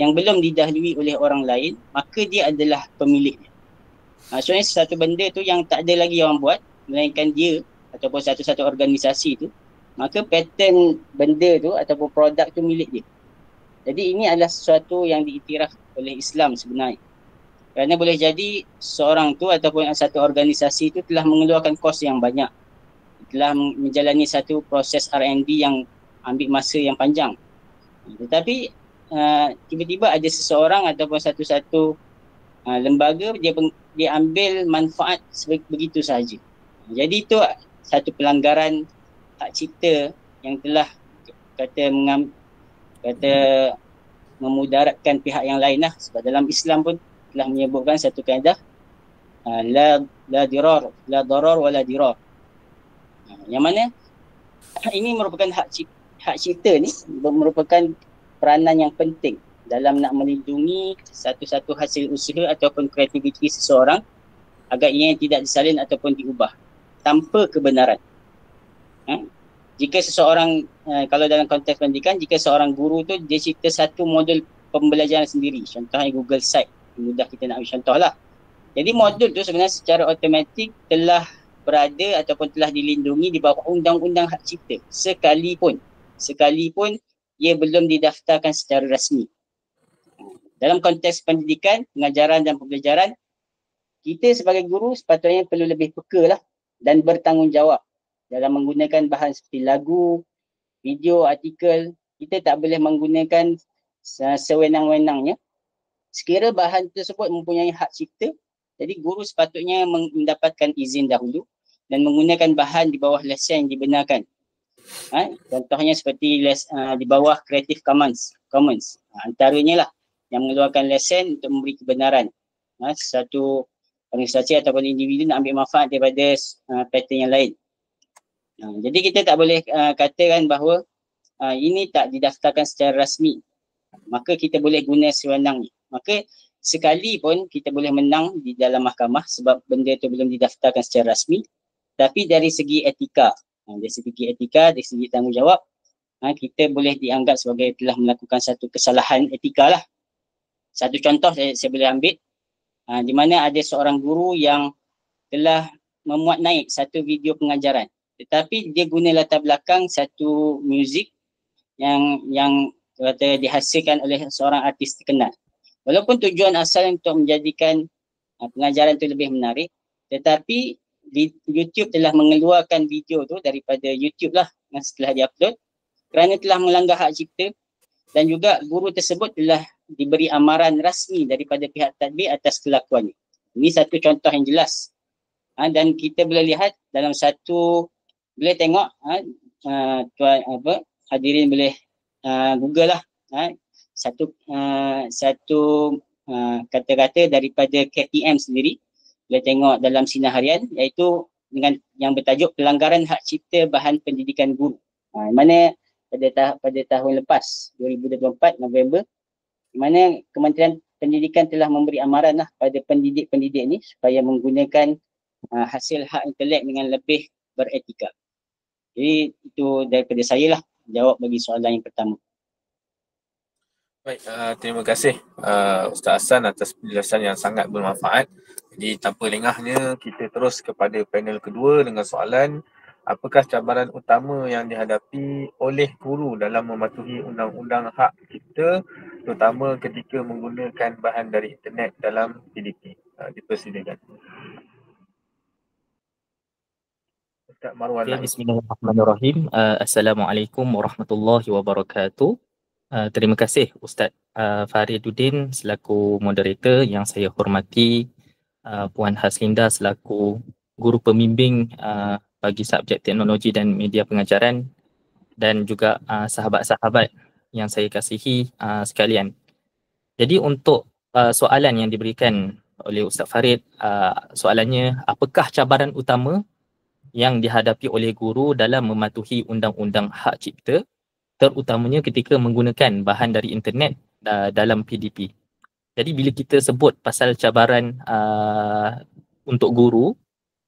yang belum didahului oleh orang lain, maka dia adalah pemiliknya. Maksudnya sesuatu benda tu yang tak ada lagi orang buat, melainkan dia ataupun satu-satu organisasi tu, maka patent benda tu ataupun produk tu milik dia. Jadi ini adalah sesuatu yang diiktiraf oleh Islam sebenarnya. Kerana boleh jadi seorang tu ataupun satu organisasi tu telah mengeluarkan kos yang banyak, telah menjalani satu proses R&D yang ambil masa yang panjang. Tetapi tiba-tiba ada seseorang ataupun satu-satu lembaga dia ambil manfaat begitu sahaja. Jadi itu satu pelanggaran hak cipta yang telah memudaratkan pihak yang lain lah. Sebab dalam Islam pun telah menyebutkan satu kaedah la dirar wala dirar. Yang mana ini merupakan hak cipta ni merupakan peranan yang penting dalam nak melindungi satu-satu hasil usaha ataupun kreativiti seseorang agar ia tidak disalin ataupun diubah tanpa kebenaran. Jika seseorang, kalau dalam konteks pendidikan, jika seorang guru tu dia cipta satu modul pembelajaran sendiri, contohnya Google Site, mudah kita nak ambil contoh lah. Jadi modul tu sebenarnya secara automatik telah berada ataupun telah dilindungi di bawah undang-undang hak cipta sekalipun ia belum didaftarkan secara rasmi. Dalam konteks pendidikan, pengajaran dan pembelajaran, kita sebagai guru sepatutnya perlu lebih peka lah dan bertanggungjawab dalam menggunakan bahan seperti lagu, video, artikel. Kita tak boleh menggunakan sewenang-wenangnya. Sekira bahan tersebut mempunyai hak cipta, jadi guru sepatutnya mendapatkan izin dahulu dan menggunakan bahan di bawah lesen yang dibenarkan. Contohnya seperti di bawah Creative Commons. Antaranya lah yang mengeluarkan lesen untuk memberi kebenaran. Satu organisasi ataupun individu nak ambil manfaat daripada pattern yang lain. Jadi kita tak boleh katakan bahawa ini tak didaftarkan secara rasmi, maka kita boleh guna sewenangnya. Maka sekalipun kita boleh menang di dalam mahkamah sebab benda itu belum didaftarkan secara rasmi, tapi dari segi etika, dari segi tanggungjawab, kita boleh dianggap sebagai telah melakukan satu kesalahan etika lah. Satu contoh saya boleh ambil, di mana ada seorang guru yang telah memuat naik satu video pengajaran, tetapi dia guna latar belakang satu muzik yang kata dihasilkan oleh seorang artis terkenal. Walaupun tujuan asal untuk menjadikan pengajaran itu lebih menarik, tetapi YouTube telah mengeluarkan video tu daripada YouTube lah setelah diupload kerana telah melanggar hak cipta, dan juga guru tersebut telah diberi amaran rasmi daripada pihak tadbir atas kelakuannya. Ini satu contoh yang jelas. Dan kita boleh lihat dalam boleh tengok, hadirin boleh Google lah satu kata-kata daripada KPM sendiri. Boleh tengok dalam Sinar Harian, iaitu dengan yang bertajuk pelanggaran hak cipta bahan pendidikan guru. Mana pada tahun lepas 2024 November, di mana Kementerian Pendidikan telah memberi amaran lah pada pendidik-pendidik ni supaya menggunakan hasil hak intelek dengan lebih beretika. Jadi itu daripada saya lah jawab bagi soalan yang pertama. Baik, terima kasih Ustaz Hassan atas penjelasan yang sangat bermanfaat. Jadi tanpa lengahnya kita terus kepada panel kedua dengan soalan, apakah cabaran utama yang dihadapi oleh guru dalam mematuhi undang-undang hak cipta, terutama ketika menggunakan bahan dari internet dalam PDP? Dipersilakan. Ustaz Marwan. Ya, bismillahirrahmanirrahim. Assalamualaikum warahmatullahi wabarakatuh. Terima kasih Ustaz Fariduddin selaku moderator, yang saya hormati Puan Haslinda selaku guru pembimbing bagi subjek teknologi dan media pengajaran, dan juga sahabat-sahabat yang saya kasihi sekalian. Jadi untuk soalan yang diberikan oleh Ustaz Farid, soalannya, apakah cabaran utama yang dihadapi oleh guru dalam mematuhi undang-undang hak cipta, terutamanya ketika menggunakan bahan dari internet dalam PDP. Jadi bila kita sebut pasal cabaran untuk guru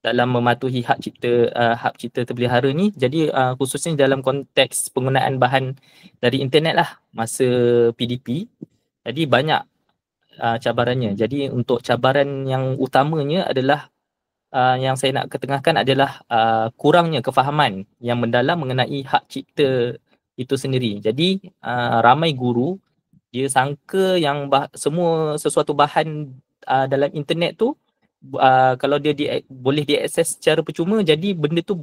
dalam mematuhi hak cipta terpelihara ni. Jadi khususnya dalam konteks penggunaan bahan dari internet lah masa PDP. Jadi banyak cabarannya. Jadi untuk cabaran yang utamanya adalah yang saya nak ketengahkan adalah kurangnya kefahaman yang mendalam mengenai hak cipta itu sendiri. Jadi ramai guru dia sangka yang semua sesuatu bahan dalam internet tu kalau dia boleh diakses secara percuma, jadi benda tu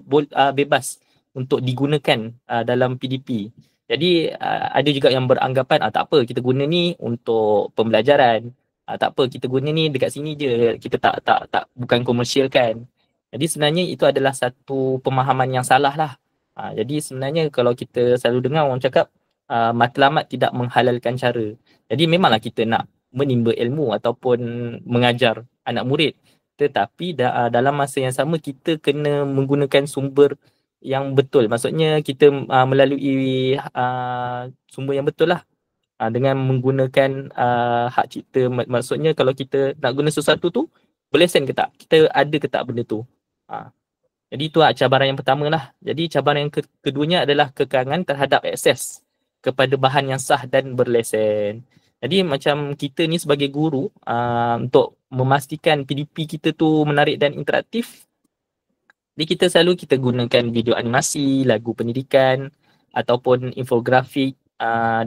bebas untuk digunakan dalam PDP. Jadi ada juga yang beranggapan tak apa, kita guna ni untuk pembelajaran. Tak apa, kita guna ni dekat sini je, kita tak bukan komersialkan. Jadi sebenarnya itu adalah satu pemahaman yang salah lah. Jadi sebenarnya kalau kita selalu dengar orang cakap matlamat tidak menghalalkan cara. Jadi memanglah kita nak menimba ilmu ataupun mengajar anak murid, tetapi dalam masa yang sama kita kena menggunakan sumber yang betul. Maksudnya kita melalui sumber yang betul lah, dengan menggunakan hak cipta. Maksudnya kalau kita nak guna sesuatu tu, berlesen ke tak? Kita ada ke tak benda tu? Jadi itu cabaran yang pertama lah. Jadi cabaran yang keduanya adalah kekurangan terhadap akses kepada bahan yang sah dan berlesen. Jadi macam kita ni sebagai guru, untuk memastikan PDP kita tu menarik dan interaktif, jadi kita gunakan video animasi, lagu pendidikan ataupun infografik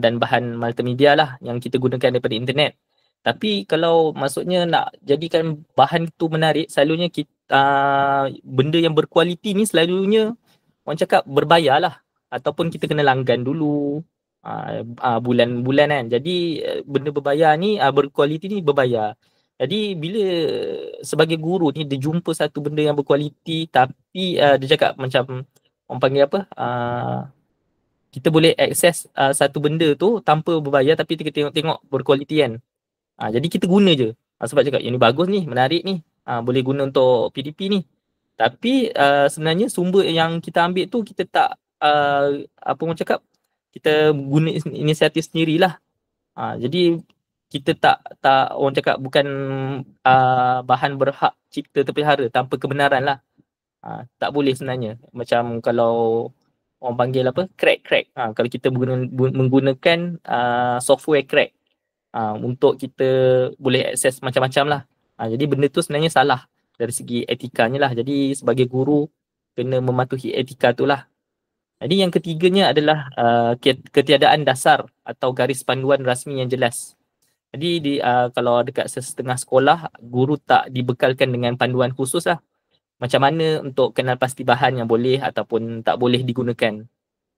dan bahan multimedia lah yang kita gunakan daripada internet. Tapi kalau maksudnya nak jadikan bahan tu menarik, selalunya benda yang berkualiti ni selalunya orang cakap berbayar lah, ataupun kita kena langgan dulu bulan-bulan kan. Jadi benda berbayar ni, berkualiti ni berbayar. Jadi bila sebagai guru ni dia jumpa satu benda yang berkualiti, tapi dia cakap macam orang panggil apa, kita boleh akses satu benda tu tanpa berbayar, tapi kita tengok berkualiti kan. Jadi kita guna je sebab cakap yang ni bagus ni, menarik ni, boleh guna untuk PDP ni. Tapi sebenarnya sumber yang kita ambil tu kita tak apa orang cakap, kita guna inisiatif sendirilah. Jadi kita tak orang cakap bukan bahan berhak cipta terpelihara tanpa kebenaran lah. Tak boleh sebenarnya. Macam kalau orang panggil apa, crack. Kalau kita menggunakan software crack untuk kita boleh akses macam-macam lah. Jadi benda tu sebenarnya salah dari segi etikanya lah. Jadi sebagai guru kena mematuhi etika tu lah. Jadi yang ketiganya adalah ketiadaan dasar atau garis panduan rasmi yang jelas. Jadi kalau dekat setengah sekolah, guru tak dibekalkan dengan panduan khusus lah. Macam mana untuk kenal pasti bahan yang boleh ataupun tak boleh digunakan.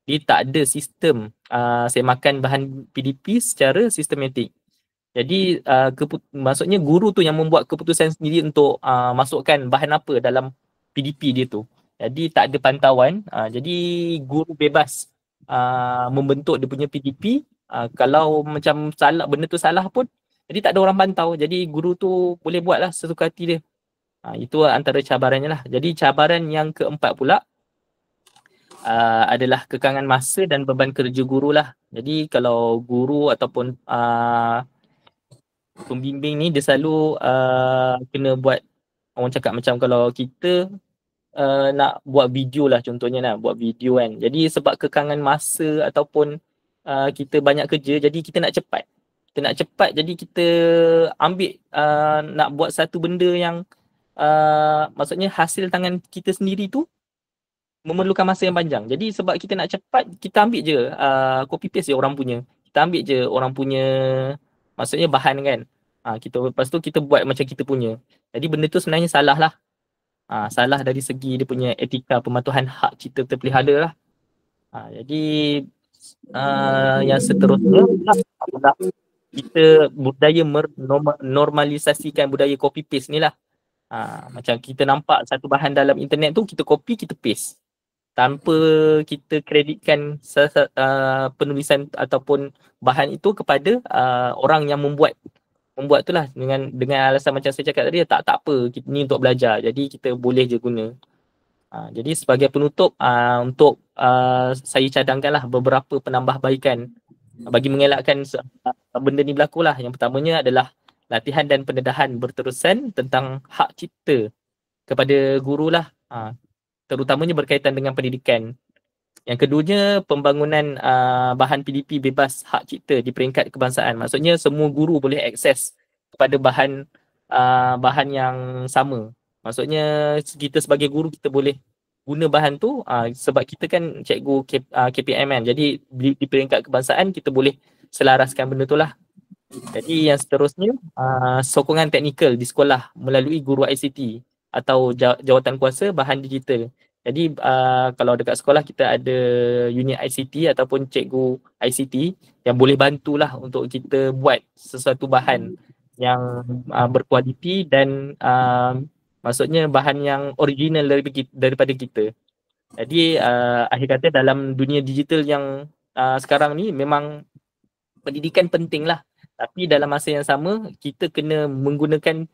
Jadi tak ada sistem semakan bahan PDP secara sistematik. Jadi maksudnya guru tu yang membuat keputusan sendiri untuk masukkan bahan apa dalam PDP dia tu. Jadi tak ada pantauan. Jadi guru bebas membentuk dia punya PDP. Kalau macam salah, benda tu salah pun, jadi tak ada orang pantau. Jadi guru tu boleh buatlah sesuka hati dia. Itu antara cabarannya lah. Jadi cabaran yang keempat pula adalah kekangan masa dan beban kerja guru lah. Jadi kalau guru ataupun pembimbing ni dia selalu kena buat, orang cakap macam kalau kita nak buat video lah contohnya lah, buat video kan. Jadi sebab kekangan masa ataupun kita banyak kerja, jadi kita nak cepat. Jadi kita ambil nak buat satu benda yang maksudnya hasil tangan kita sendiri tu memerlukan masa yang panjang. Jadi sebab kita nak cepat, kita ambil je copy paste je orang punya. Kita ambil je orang punya, maksudnya bahan kan. Lepas tu kita buat macam kita punya. Jadi benda tu sebenarnya salah lah. Salah dari segi dia punya etika pematuhan hak cipta terpelihara lah. Jadi yang seterusnya adalah kita budaya normalisasikan budaya copy paste ni lah. Macam kita nampak satu bahan dalam internet tu, kita copy, kita paste tanpa kita kreditkan penulisan ataupun bahan itu kepada orang yang membuat tu lah, dengan alasan macam saya cakap tadi, tak apa, ni untuk belajar, jadi kita boleh je guna. Jadi sebagai penutup, untuk saya cadangkanlah beberapa penambahbaikan bagi mengelakkan benda ni berlaku lah. Yang pertamanya adalah latihan dan pendedahan berterusan tentang hak cipta kepada guru lah, terutamanya berkaitan dengan pendidikan. Yang keduanya, pembangunan bahan PDP bebas hak cipta di peringkat kebangsaan. Maksudnya semua guru boleh akses kepada bahan yang sama. Maksudnya kita sebagai guru kita boleh guna bahan tu sebab kita kan cikgu KPM kan. Jadi di peringkat kebangsaan kita boleh selaraskan benda tu lah. Jadi yang seterusnya, sokongan teknikal di sekolah melalui guru ICT atau jawatan kuasa bahan digital. Jadi kalau dekat sekolah kita ada unit ICT ataupun cikgu ICT yang boleh bantulah untuk kita buat sesuatu bahan yang berkualiti dan maksudnya bahan yang original daripada kita. Jadi akhir kata dalam dunia digital yang sekarang ni memang pendidikan penting lah. Tapi dalam masa yang sama kita kena menggunakan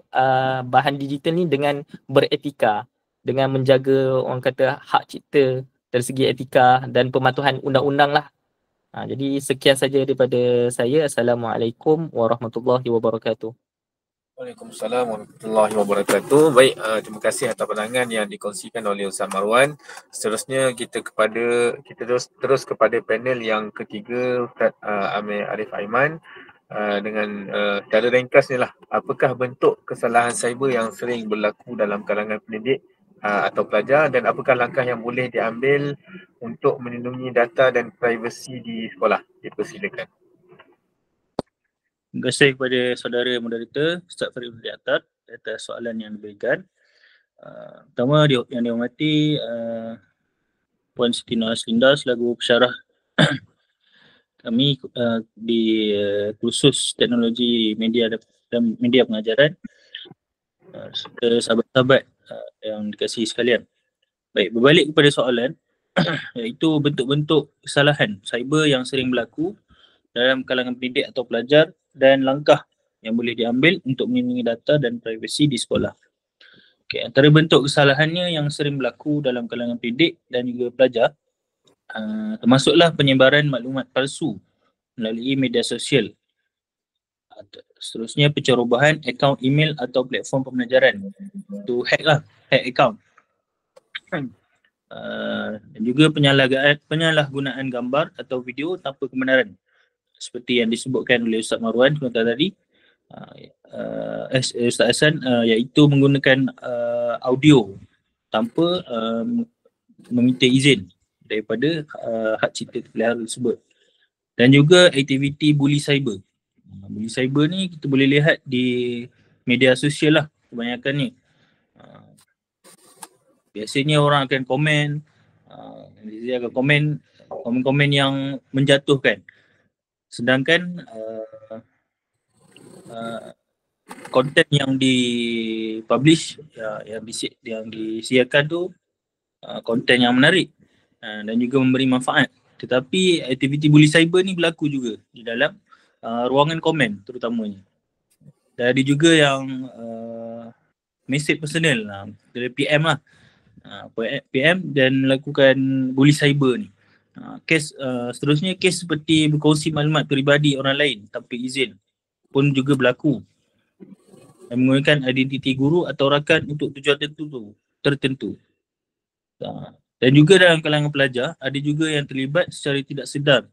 bahan digital ni dengan beretika, dengan menjaga orang kata hak cipta dari segi etika dan pematuhan undang-undang lah. Jadi sekian saja daripada saya. Assalamualaikum warahmatullahi wabarakatuh. Waalaikumsalam warahmatullahi wabarakatuh. Baik, terima kasih atas pandangan yang dikongsikan oleh Ustaz Marwan. Seterusnya kita terus kepada panel yang ketiga, Ustaz Amir Arif Aiman. Dengan cara ringkasnya lah, apakah bentuk kesalahan cyber yang sering berlaku dalam kalangan pendidik atau pelajar dan apakah langkah yang boleh diambil untuk melindungi data dan privasi di sekolah? Dipersilakan. Terima kasih kepada saudara moderator Ustaz Farid Hudin Atat atas soalan yang diberikan. Pertama yang dihormati Puan Siti Nolaslinda selaku pesyarah kami di kursus teknologi media dan media pengajaran, sahabat-sahabat yang dikasihi sekalian. Baik, berbalik kepada soalan iaitu bentuk-bentuk kesalahan cyber yang sering berlaku dalam kalangan pendidik atau pelajar dan langkah yang boleh diambil untuk melindungi data dan privasi di sekolah. Okay, antara bentuk kesalahannya yang sering berlaku dalam kalangan pendidik dan juga pelajar termasuklah penyebaran maklumat palsu melalui media sosial. Seterusnya pencerobohan akaun email atau platform pembelajaran. Itu hack account. Dan juga penyalahgunaan gambar atau video tanpa kebenaran. Seperti yang disebutkan oleh Ustaz Marwan sebentar tadi. Ustaz Hasan, iaitu menggunakan audio tanpa meminta izin daripada hak cipta terpelihara tersebut. Dan juga aktiviti bully cyber. Bully cyber ni kita boleh lihat di media sosial lah kebanyakan ni. Biasanya orang akan komen, dia akan komen yang menjatuhkan. Sedangkan konten yang dipublish, yang disiarkan tu konten yang menarik dan juga memberi manfaat. Tetapi aktiviti bully cyber ni berlaku juga di dalam ruangan komen terutamanya. Dan ada juga yang message personal dari PM lah. PM dan melakukan bully cyber ni. Seterusnya kes seperti berkongsi maklumat peribadi orang lain tanpa izin pun juga berlaku. Dan menggunakan identiti guru atau rakan untuk tujuan tertentu. Dan juga dalam kalangan pelajar, ada juga yang terlibat secara tidak sedar.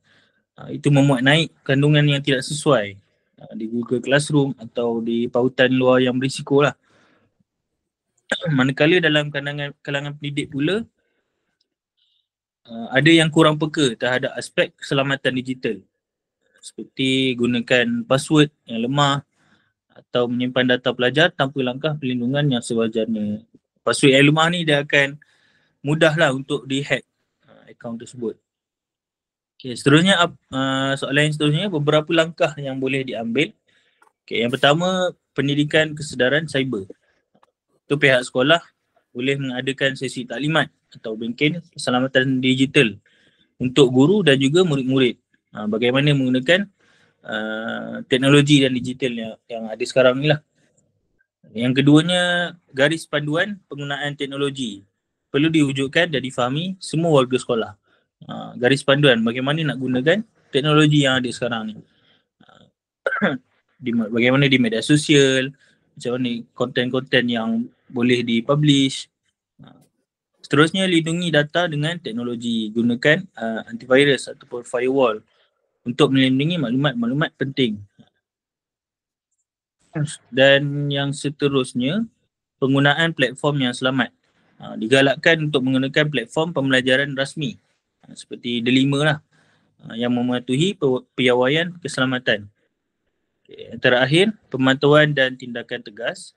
Itu memuat naik kandungan yang tidak sesuai di Google Classroom atau di pautan luar yang berisiko lah. Manakala dalam kalangan pendidik pula, ada yang kurang peka terhadap aspek keselamatan digital. Seperti gunakan password yang lemah atau menyimpan data pelajar tanpa langkah perlindungan yang sewajarnya. Password yang lemah ni dia akan mudahlah untuk di-hack akaun tersebut. Okay, seterusnya soalan yang seterusnya, beberapa langkah yang boleh diambil. Okay, yang pertama, pendidikan kesedaran cyber. Itu pihak sekolah boleh mengadakan sesi taklimat atau bengkel keselamatan digital untuk guru dan juga murid-murid. Bagaimana menggunakan teknologi dan digital yang ada sekarang ni lah. Yang keduanya, garis panduan penggunaan teknologi perlu diwujudkan dan difahami semua warga sekolah. Garis panduan bagaimana nak gunakan teknologi yang ada sekarang ni. Bagaimana di media sosial, macam mana konten-konten yang boleh dipublish. Seterusnya, lindungi data dengan teknologi. Gunakan antivirus ataupun firewall untuk melindungi maklumat-maklumat penting. Dan yang seterusnya, penggunaan platform yang selamat. Digalakkan untuk menggunakan platform pembelajaran rasmi seperti D5 lah, yang mematuhi piawaian keselamatan. Okay. Terakhir, pemantauan dan tindakan tegas.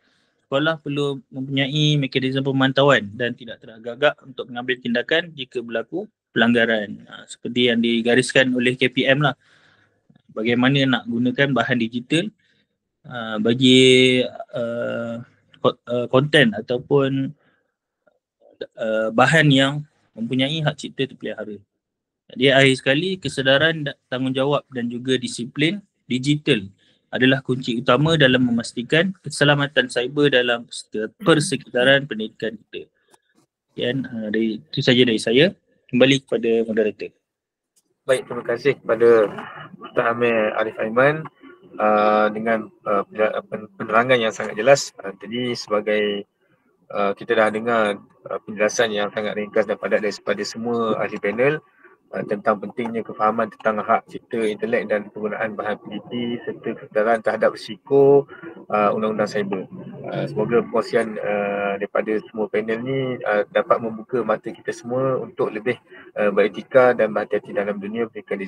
Sekolah perlu mempunyai mekanisme pemantauan dan tidak teragak-agak untuk mengambil tindakan jika berlaku pelanggaran. Seperti yang digariskan oleh KPM lah. Bagaimana nak gunakan bahan digital bagi konten ataupun bahan yang mempunyai hak cipta terpelihara. Jadi akhir sekali, kesedaran tanggungjawab dan juga disiplin digital adalah kunci utama dalam memastikan keselamatan cyber dalam persekitaran pendidikan kita. Sekian, itu saja dari saya. Kembali kepada moderator. Baik, terima kasih kepada Ustaz Amir Arif Aiman dengan penerangan yang sangat jelas. Jadi sebagai kita dah dengar penjelasan yang sangat ringkas dan padat daripada semua ahli panel tentang pentingnya kefahaman tentang hak cipta intelek dan penggunaan bahan PDT serta kesedaran terhadap risiko undang-undang cyber. Semoga perkongsian daripada semua panel ni dapat membuka mata kita semua untuk lebih beretika dan berhati-hati dalam dunia pendidikan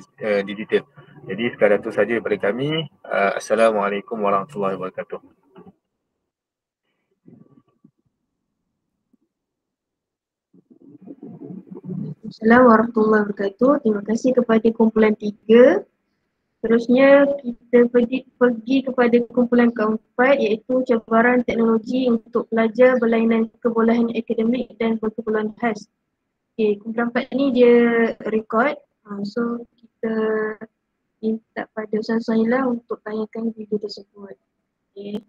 digital. Jadi sekadar itu saja daripada kami. Assalamualaikum warahmatullahi wabarakatuh. Assalamualaikum warahmatullahi wabarakatuh. Terima kasih kepada kumpulan 3. Terusnya kita pergi kepada kumpulan keempat, iaitu cabaran teknologi untuk pelajar berlainan kebolehan akademik dan berkeperluan khas. Okay, kumpulan 4 ni dia record. So kita minta pada Ustaz Sahila untuk tayangkan video tersebut. Okay.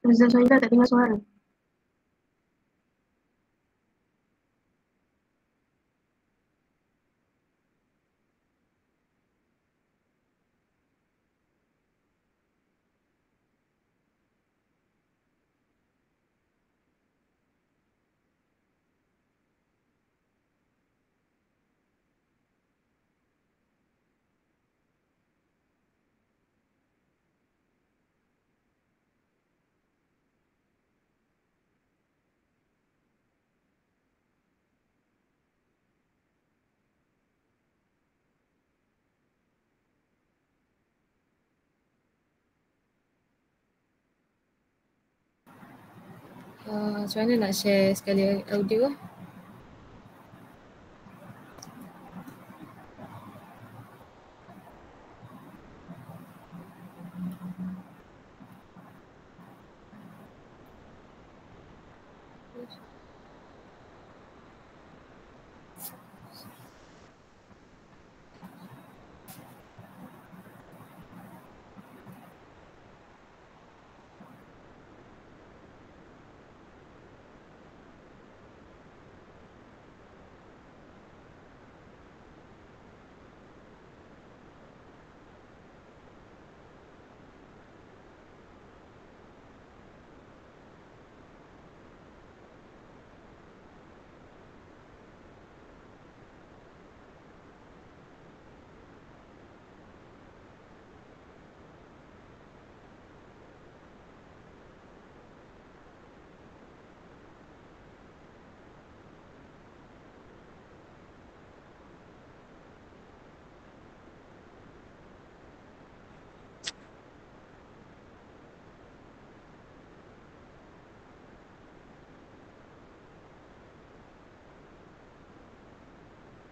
Ustaz Sahila tak dengar suara. Macam mana nak share sekali audio?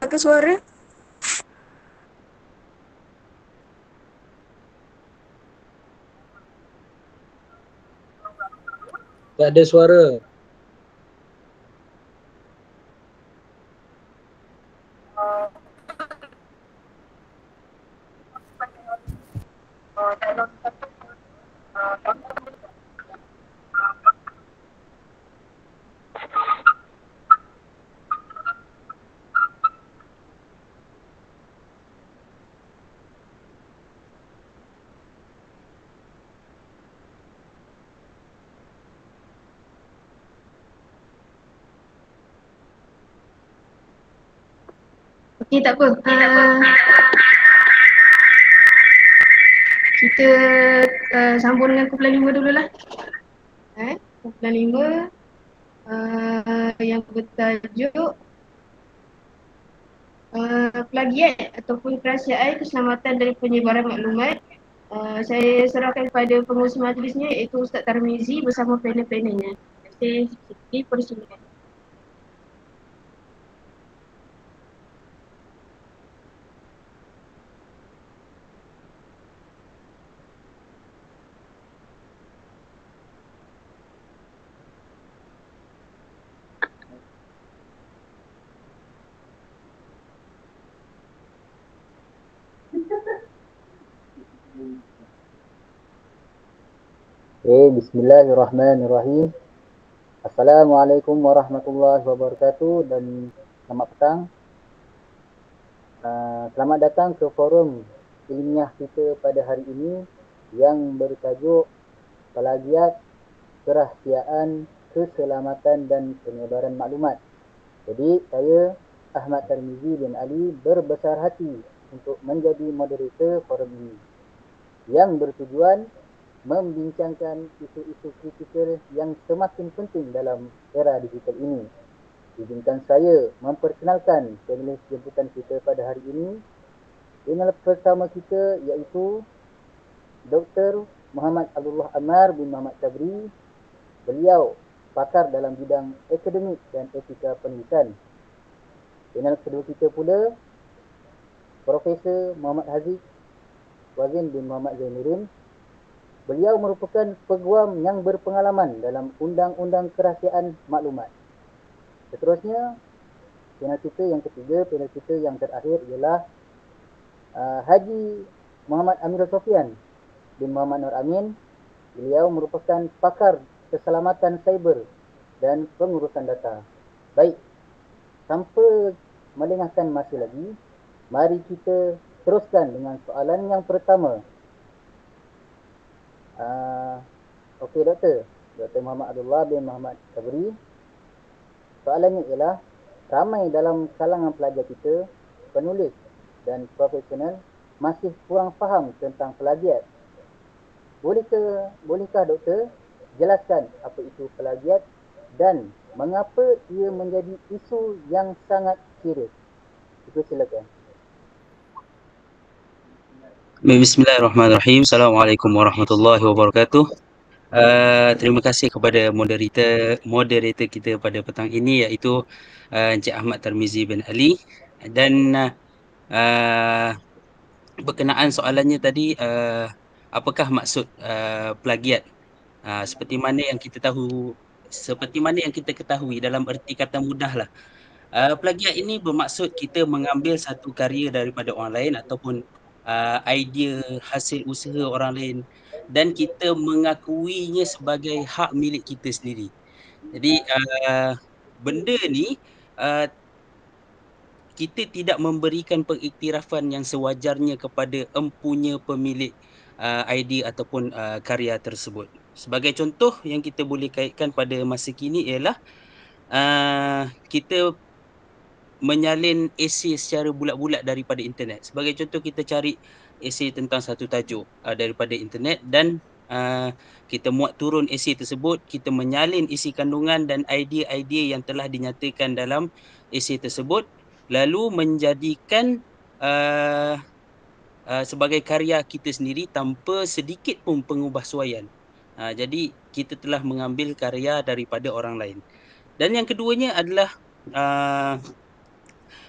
Ada suara? Tak ada suara. Okey, tak apa. Kita sambung dengan kumpulan 5 dululah. Kumpulan 5 yang bertajuk plagiat ataupun kerahsiaan keselamatan dari penyebaran maklumat. Saya serahkan kepada pengurusi majlisnya iaitu Ustaz Tarmizi bersama panel-panelnya. Terima kasih. Dipersilakan. Bismillahirrahmanirrahim. Assalamualaikum warahmatullahi wabarakatuh dan selamat petang. Selamat datang ke forum ilmiah kita pada hari ini yang bertajuk Plagiat, Kerahsiaan, Keselamatan dan Penyebaran Maklumat. Jadi saya Ahmad Tarmizi bin Ali berbesar hati untuk menjadi moderator forum ini yang bertujuan membincangkan isu-isu kritikal yang semakin penting dalam era digital ini. Izinkan saya memperkenalkan panelis jemputan kita pada hari ini. Panel pertama kita iaitu Dr. Muhammad Abdullah Ammar bin Muhammad Sabri. Beliau pakar dalam bidang akademik dan etika penelitian. Panel kedua kita pula Profesor Muhammad Haziq Wazin bin Muhammad Zainuddin. Beliau merupakan peguam yang berpengalaman dalam Undang-Undang Kerahsiaan Maklumat. Seterusnya, panel kita yang ketiga, panel kita yang terakhir ialah Haji Muhammad Amirul Sofian bin Muhammad Nur Amin. Beliau merupakan pakar keselamatan cyber dan pengurusan data. Baik, tanpa melengahkan masa lagi, mari kita teruskan dengan soalan yang pertama. Okey Dr. Muhammad Abdullah bin Muhammad Sabri. Soalannya ialah, ramai dalam kalangan pelajar kita, penulis dan profesional masih kurang faham tentang plagiat. Bolehkah Doktor jelaskan apa itu plagiat dan mengapa ia menjadi isu yang sangat serius? Itu silakan. Bismillahirrahmanirrahim. Assalamualaikum warahmatullahi wabarakatuh. Terima kasih kepada moderator kita pada petang ini, iaitu Encik Ahmad Tarmizi bin Ali. Dan berkenaan soalannya tadi, apakah maksud plagiat? Seperti mana yang kita ketahui dalam erti kata mudahlah, plagiat ini bermaksud kita mengambil satu karya daripada orang lain ataupun idea hasil usaha orang lain dan kita mengakuinya sebagai hak milik kita sendiri. Jadi benda ni kita tidak memberikan pengiktirafan yang sewajarnya kepada empunya pemilik idea ataupun karya tersebut. Sebagai contoh yang kita boleh kaitkan pada masa kini ialah kita menyalin esei secara bulat-bulat daripada internet. Sebagai contoh, kita cari esei tentang satu tajuk daripada internet dan kita muat turun esei tersebut, kita menyalin isi kandungan dan idea-idea yang telah dinyatakan dalam esei tersebut, lalu menjadikan sebagai karya kita sendiri tanpa sedikit pun pengubahsuaian. Jadi kita telah mengambil karya daripada orang lain. Dan yang keduanya adalah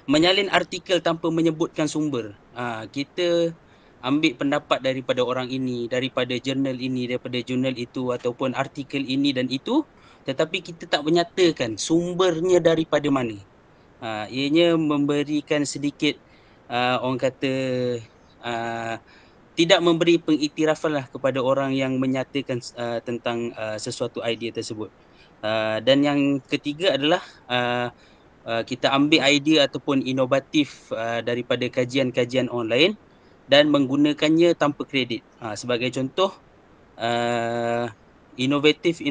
menyalin artikel tanpa menyebutkan sumber. Kita ambil pendapat daripada orang ini, daripada jurnal ini, daripada jurnal itu ataupun artikel ini dan itu, tetapi kita tak menyatakan sumbernya daripada mana. Ianya memberikan sedikit orang kata tidak memberi pengiktirafan lah kepada orang yang menyatakan tentang sesuatu idea tersebut. Dan yang ketiga adalah kita ambil idea ataupun inovatif daripada kajian-kajian online dan menggunakannya tanpa kredit. Sebagai contoh, inovatif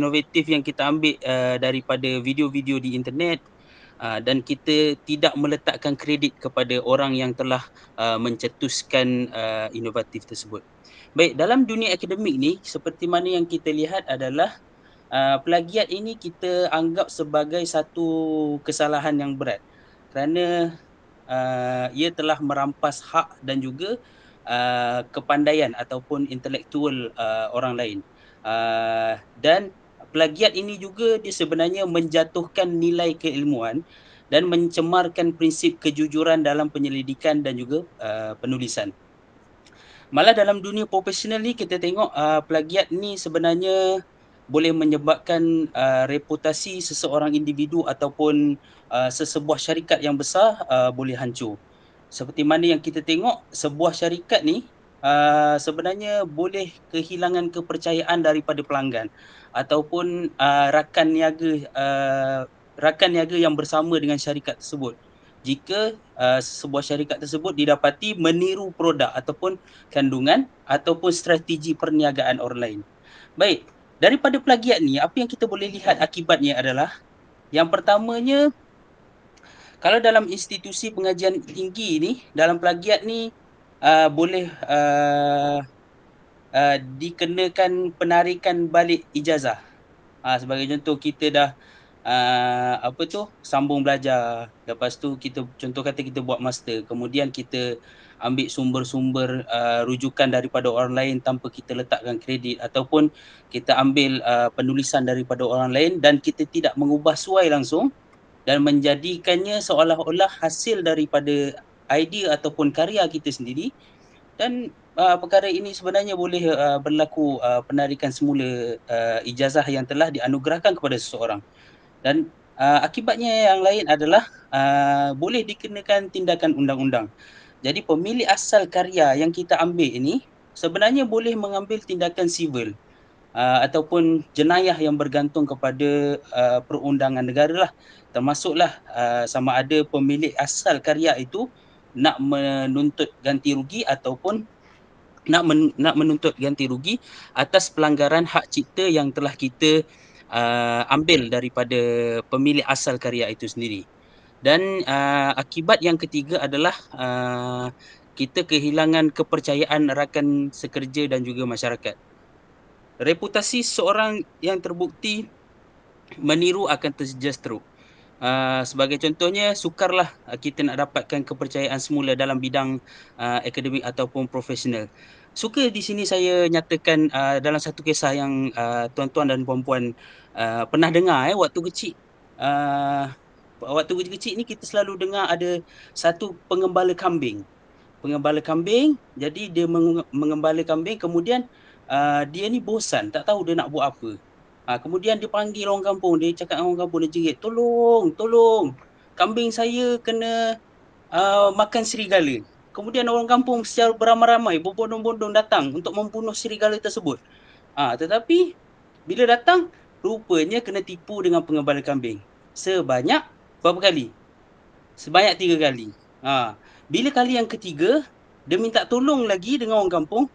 yang kita ambil daripada video-video di internet dan kita tidak meletakkan kredit kepada orang yang telah mencetuskan inovatif tersebut. Baik, dalam dunia akademik ni, seperti mana yang kita lihat adalah plagiat ini kita anggap sebagai satu kesalahan yang berat kerana ia telah merampas hak dan juga kepandaian ataupun intelektual orang lain. Dan plagiat ini juga dia sebenarnya menjatuhkan nilai keilmuan dan mencemarkan prinsip kejujuran dalam penyelidikan dan juga penulisan. Malah dalam dunia profesional ni kita tengok plagiat ni sebenarnya boleh menyebabkan reputasi seseorang individu ataupun sesebuah syarikat yang besar boleh hancur. Seperti mana yang kita tengok, sebuah syarikat ni sebenarnya boleh kehilangan kepercayaan daripada pelanggan ataupun rakan niaga yang bersama dengan syarikat tersebut jika sebuah syarikat tersebut didapati meniru produk ataupun kandungan ataupun strategi perniagaan orang lain. Baik, daripada plagiat ni, apa yang kita boleh lihat akibatnya adalah yang pertamanya, kalau dalam institusi pengajian tinggi ni, dalam plagiat ni boleh dikenakan penarikan balik ijazah. Sebagai contoh, kita dah sambung belajar, lepas tu contoh kata kita buat master, kemudian kita ambil sumber-sumber rujukan daripada orang lain tanpa kita letakkan kredit ataupun kita ambil penulisan daripada orang lain dan kita tidak mengubah suai langsung dan menjadikannya seolah-olah hasil daripada idea ataupun karya kita sendiri. Dan perkara ini sebenarnya boleh berlaku penarikan semula ijazah yang telah dianugerahkan kepada seseorang. Dan akibatnya yang lain adalah boleh dikenakan tindakan undang-undang. Jadi pemilik asal karya yang kita ambil ini sebenarnya boleh mengambil tindakan sivil ataupun jenayah yang bergantung kepada perundangan negara lah. Termasuklah sama ada pemilik asal karya itu nak menuntut ganti rugi ataupun nak menuntut ganti rugi atas pelanggaran hak cipta yang telah kita ambil daripada pemilik asal karya itu sendiri. Dan akibat yang ketiga adalah kita kehilangan kepercayaan rakan sekerja dan juga masyarakat. Reputasi seorang yang terbukti meniru akan terjejas teruk. Sebagai contohnya, sukarlah kita nak dapatkan kepercayaan semula dalam bidang akademik ataupun profesional. Suka di sini saya nyatakan dalam satu kisah yang tuan-tuan dan puan-puan pernah dengar waktu kecil. Waktu kecil ni kita selalu dengar ada satu pengembala kambing. Pengembala kambing, jadi dia mengembala kambing, kemudian dia ni bosan, tak tahu dia nak buat apa. Kemudian dia panggil orang kampung, dia cakap dengan orang kampung, dia jerit, tolong, kambing saya kena makan serigala. Kemudian orang kampung secara beramai-ramai, berbondong-bondong datang untuk membunuh serigala tersebut. Tetapi bila datang, rupanya kena tipu dengan pengembala kambing. Sebanyak berapa kali? Sebanyak 3 kali. Bila kali yang ketiga, dia minta tolong lagi dengan orang kampung.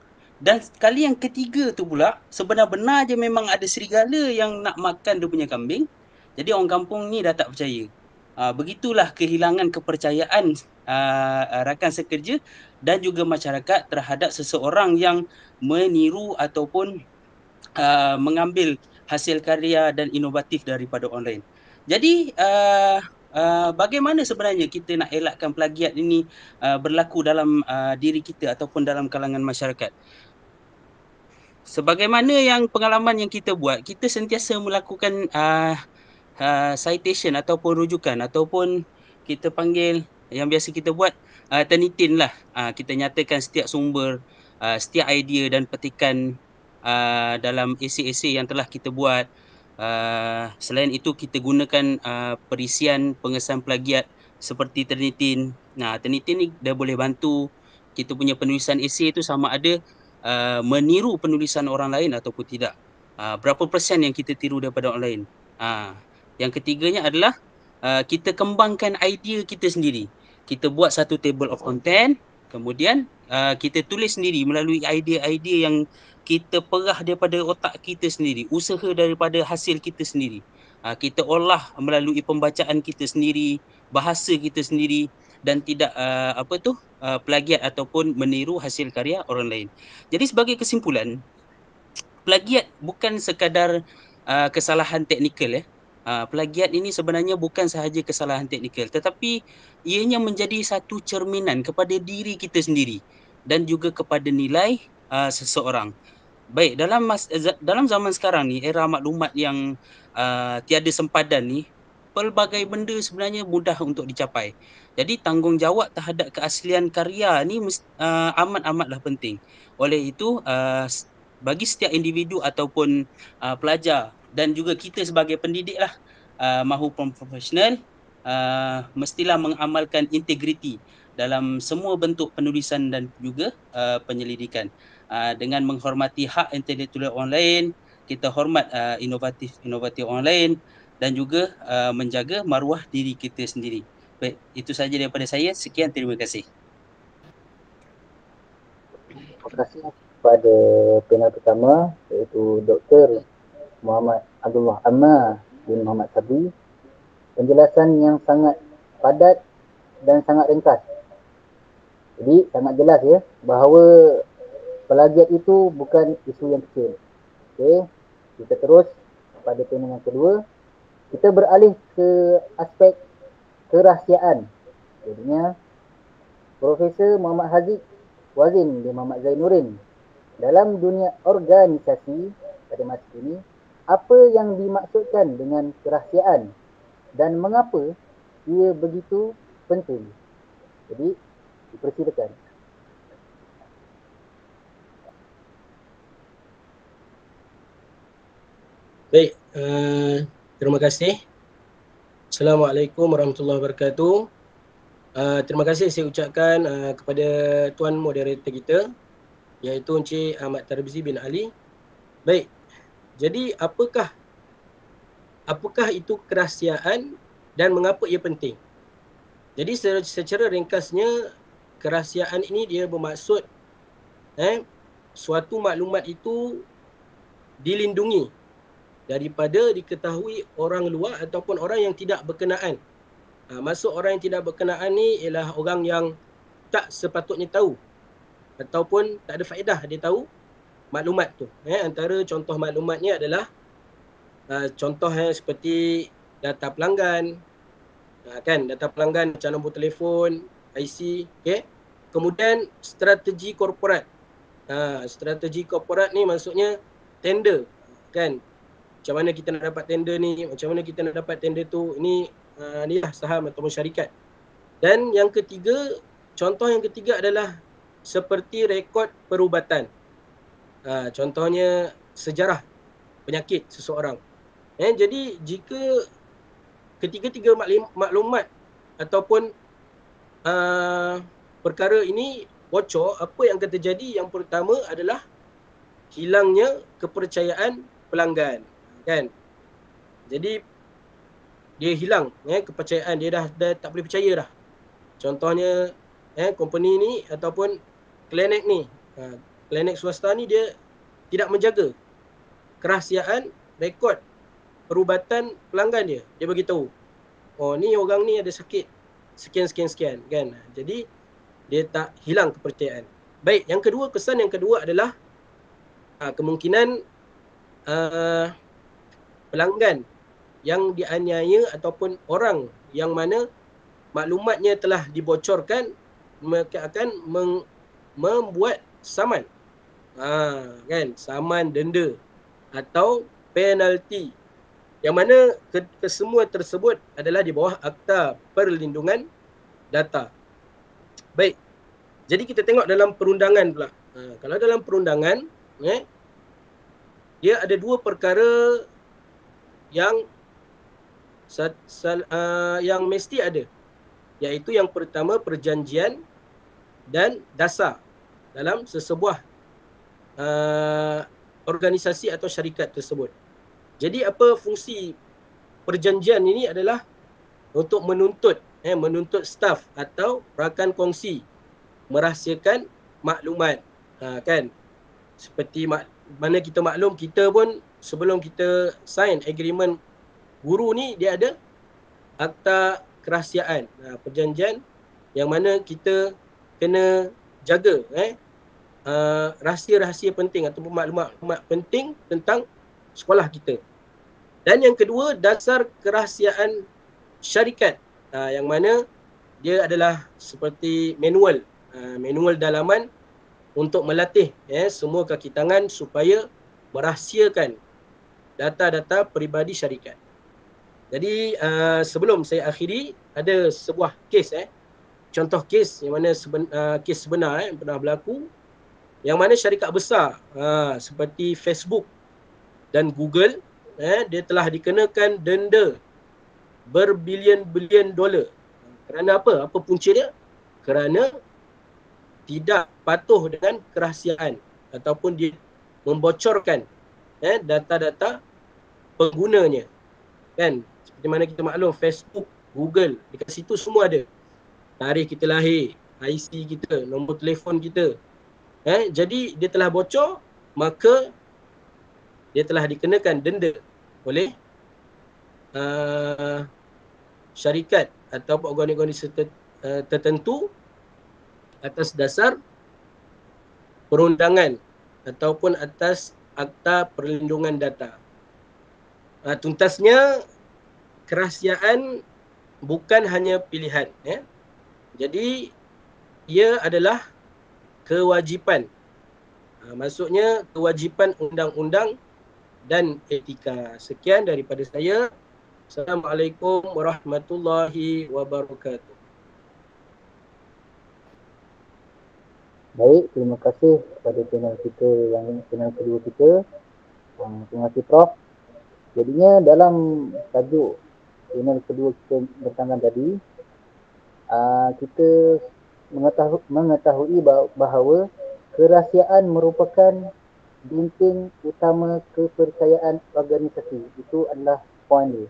Dan kali yang ketiga tu pula, sebenar-benar je memang ada serigala yang nak makan dia punya kambing. Jadi orang kampung ni dah tak percaya. Begitulah kehilangan kepercayaan rakan sekerja dan juga masyarakat terhadap seseorang yang meniru ataupun mengambil hasil karya dan inovatif daripada online. Jadi bagaimana sebenarnya kita nak elakkan plagiat ini berlaku dalam diri kita ataupun dalam kalangan masyarakat? Sebagaimana yang pengalaman yang kita buat, kita sentiasa melakukan citation ataupun rujukan ataupun kita panggil yang biasa kita buat turnitin lah. Kita nyatakan setiap sumber, setiap idea dan petikan dalam esei-esei yang telah kita buat. Selain itu kita gunakan perisian pengesan plagiat seperti turnitin. Turnitin ni dah boleh bantu kita punya penulisan esei tu sama ada meniru penulisan orang lain ataupun tidak. Berapa persen yang kita tiru daripada orang lain. Yang ketiganya adalah kita kembangkan idea kita sendiri. Kita buat satu table of content, kemudian kita tulis sendiri melalui idea-idea yang kita perah daripada otak kita sendiri, usaha daripada hasil kita sendiri. Kita olah melalui pembacaan kita sendiri, bahasa kita sendiri dan tidak plagiat ataupun meniru hasil karya orang lain. Jadi sebagai kesimpulan, plagiat bukan sekadar kesalahan teknikal. Plagiat ini sebenarnya bukan sahaja kesalahan teknikal, tetapi ianya menjadi satu cerminan kepada diri kita sendiri dan juga kepada nilai seseorang. Baik, dalam zaman sekarang ni, era maklumat yang tiada sempadan ni, pelbagai benda sebenarnya mudah untuk dicapai. Jadi tanggungjawab terhadap keaslian karya ni amat-amatlah penting. Oleh itu, bagi setiap individu ataupun pelajar dan juga kita sebagai pendidik lah mahupun profesional, mestilah mengamalkan integriti dalam semua bentuk penulisan dan juga penyelidikan. Dengan menghormati hak intelektual orang lain, kita hormat inovatif orang lain dan juga menjaga maruah diri kita sendiri. Baik, itu sahaja daripada saya. Sekian, terima kasih. Terima kasih kepada panel pertama iaitu Dr. Muhammad Abdullah Amma bin Muhammad Sabri. Penjelasan yang sangat padat dan sangat ringkas. Jadi sangat jelas ya bahawa plagiat itu bukan isu yang kecil. Okey, kita terus pada panel yang kedua. Kita beralih ke aspek kerahsiaan. Jadinya Profesor Muhammad Haziq Wazin bin Muhammad Zainuddin, dalam dunia organisasi pada masa ini, apa yang dimaksudkan dengan kerahsiaan dan mengapa ia begitu penting? Jadi dipersilakan. Baik, terima kasih. Assalamualaikum warahmatullahi wabarakatuh. Terima kasih saya ucapkan kepada tuan moderator kita iaitu Encik Ahmad Tarmizi bin Ali. Baik, jadi apakah itu kerahsiaan dan mengapa ia penting? Jadi secara ringkasnya, kerahsiaan ini dia bermaksud suatu maklumat itu dilindungi daripada diketahui orang luar ataupun orang yang tidak berkenaan. Maksud orang yang tidak berkenaan ni ialah orang yang tak sepatutnya tahu ataupun tak ada faedah dia tahu maklumat tu. Antara contoh maklumatnya adalah contoh seperti data pelanggan, Kan, data pelanggan macam nombor telefon, IC, okey. Kemudian strategi korporat. Strategi korporat ni maksudnya tender, kan. Macam mana kita nak dapat tender ni, macam mana kita nak dapat tender tu, ini ni lah saham ataupun syarikat. Dan yang ketiga, contoh yang ketiga adalah seperti rekod perubatan. Contohnya sejarah penyakit seseorang. Jadi jika ketiga-tiga maklumat ataupun perkara ini bocor, apa yang akan terjadi? Yang pertama adalah hilangnya kepercayaan pelanggan, kan. Jadi dia hilang kepercayaan, dia dah tak boleh percaya dah. Contohnya company ni ataupun klinik ni, klinik swasta ni dia tidak menjaga kerahsiaan rekod perubatan pelanggan dia. Dia bagi tahu, oh ni orang ni ada sakit sekian, kan. Jadi dia tak hilang kepercayaan. Baik, yang kedua, kesan yang kedua adalah kemungkinan pelanggan yang dianiaya ataupun orang yang mana maklumatnya telah dibocorkan, mereka akan membuat saman. Kan, saman denda atau penalti, yang mana kesemua tersebut adalah di bawah Akta Perlindungan Data. Baik, jadi kita tengok dalam perundangan pula. Kalau dalam perundangan, dia ada dua perkara yang mesti ada, iaitu yang pertama perjanjian dan dasar dalam sesebuah organisasi atau syarikat tersebut. Jadi apa fungsi perjanjian ini adalah untuk menuntut staf atau rakan kongsi merahsiakan maklumat, kan. Seperti mana kita maklum, kita pun sebelum kita sign agreement guru ni, dia ada akta kerahsiaan, perjanjian yang mana kita kena jaga rahsia-rahsia penting ataupun maklumat penting tentang sekolah kita. Dan yang kedua, dasar kerahsiaan syarikat, yang mana dia adalah seperti manual dalaman untuk melatih semua kaki tangan supaya merahsiakan data-data peribadi syarikat. Jadi sebelum saya akhiri, ada sebuah kes, contoh kes yang mana kes sebenar yang pernah berlaku, yang mana syarikat besar seperti Facebook dan Google, dia telah dikenakan denda berbilion-bilion dolar. Kerana apa? Apa punca dia? Kerana tidak patuh dengan kerahsiaan ataupun dia membocorkan data-data penggunanya, kan. Seperti mana kita maklum, Facebook, Google, dekat situ semua ada tarikh kita lahir, IC kita, nombor telefon kita. Jadi dia telah bocor, maka dia telah dikenakan denda oleh syarikat atau organisasi tertentu atas dasar perundangan ataupun atas Akta Perlindungan Data. Tuntasnya, kerahsiaan bukan hanya pilihan, jadi ia adalah kewajipan. Maksudnya kewajipan undang-undang dan etika. Sekian daripada saya. Assalamualaikum warahmatullahi wabarakatuh. Baik, terima kasih kepada panel kita panel kedua kita. Terima kasih Prof. Jadinya dalam tajuk panel kedua kita bertangan tadi, kita mengetahui bahawa kerahsiaan merupakan benteng utama kepercayaan organisasi. Itu adalah poin dia.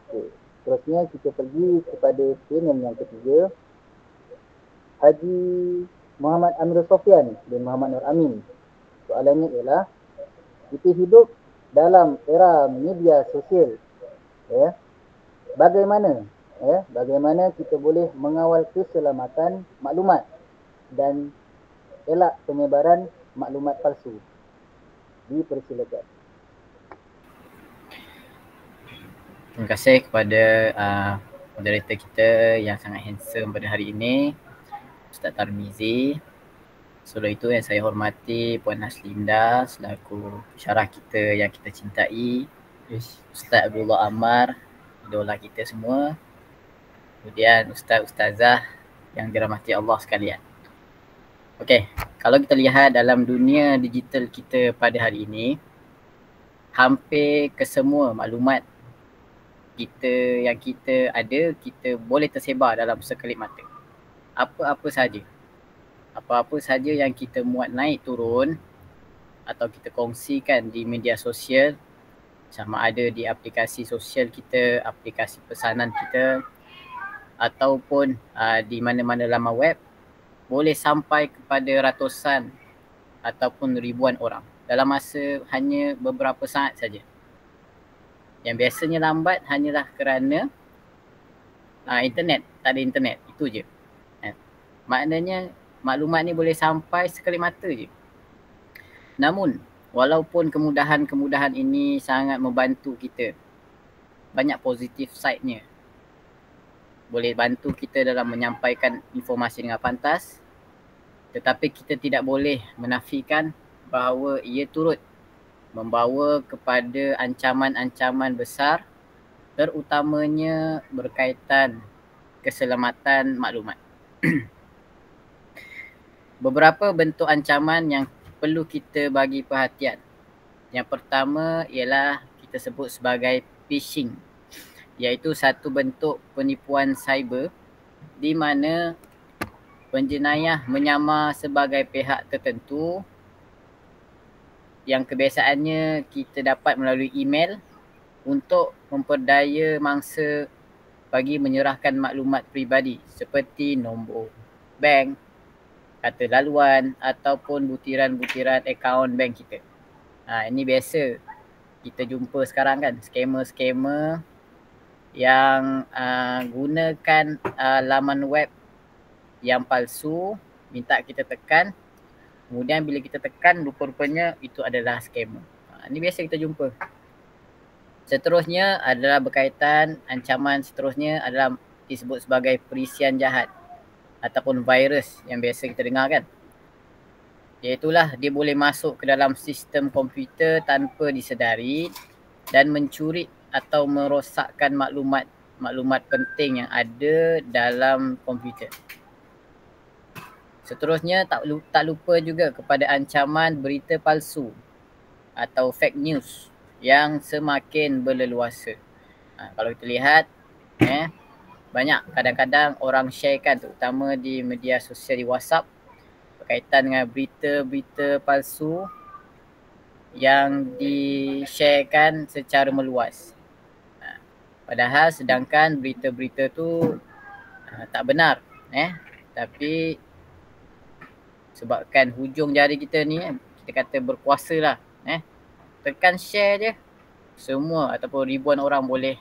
Okay. Terusnya kita pergi kepada panel yang ketiga, Haji Muhammad Amir Sofian dan Muhammad Nur Amin. Soalannya ialah, kita hidup dalam era media sosial, bagaimana kita boleh mengawal keselamatan maklumat dan elak penyebaran maklumat palsu? Dipersilakan. Terima kasih kepada moderator kita yang sangat handsome pada hari ini, Ustaz Tarmizi. Sebelum itu yang saya hormati Puan Haslinda selaku syarah kita yang kita cintai, Ustaz Abdullah Ammar, idola kita semua. Kemudian Ustaz-Ustazah yang dirahmati Allah sekalian. Okey, kalau kita lihat dalam dunia digital kita pada hari ini, hampir kesemua maklumat kita yang kita ada, kita boleh tersebar dalam sekelip mata. Apa-apa saja yang kita muat naik turun atau kita kongsikan di media sosial, sama ada di aplikasi sosial kita, aplikasi pesanan kita, ataupun di mana-mana laman web, boleh sampai kepada ratusan ataupun ribuan orang dalam masa hanya beberapa saat saja. Yang biasanya lambat hanyalah kerana internet, tak ada internet, itu je. Maknanya maklumat ni boleh sampai sekelip mata je. Namun, walaupun kemudahan-kemudahan ini sangat membantu kita, banyak positif side-nya. Boleh bantu kita dalam menyampaikan informasi dengan pantas, tetapi kita tidak boleh menafikan bahawa ia turut membawa kepada ancaman-ancaman besar, terutamanya berkaitan keselamatan maklumat. Beberapa bentuk ancaman yang perlu kita bagi perhatian. Yang pertama ialah kita sebut sebagai phishing, iaitu satu bentuk penipuan cyber di mana penjenayah menyamar sebagai pihak tertentu yang kebiasaannya kita dapat melalui email untuk memperdaya mangsa bagi menyerahkan maklumat peribadi seperti nombor bank, kata laluan ataupun butiran-butiran akaun bank kita. Ini biasa kita jumpa sekarang kan, scammer-scammer yang gunakan laman web yang palsu, minta kita tekan. Kemudian bila kita tekan, rupa-rupanya itu adalah scammer. Ini biasa kita jumpa. Seterusnya adalah berkaitan, ancaman seterusnya adalah disebut sebagai perisian jahat ataupun virus yang biasa kita dengar kan. Iaitulah dia boleh masuk ke dalam sistem komputer tanpa disedari dan mencuri atau merosakkan maklumat penting yang ada dalam komputer. Seterusnya tak lupa juga kepada ancaman berita palsu atau fake news yang semakin berleluasa. Kalau kita lihat banyak kadang-kadang orang sharekan, terutama di media sosial di WhatsApp, berkaitan dengan berita-berita palsu yang di-sharekan secara meluas. Padahal sedangkan berita-berita tu tak benar, tapi sebabkan hujung jari kita ni, kita kata berkuasa lah, tekan share je, semua ataupun ribuan orang boleh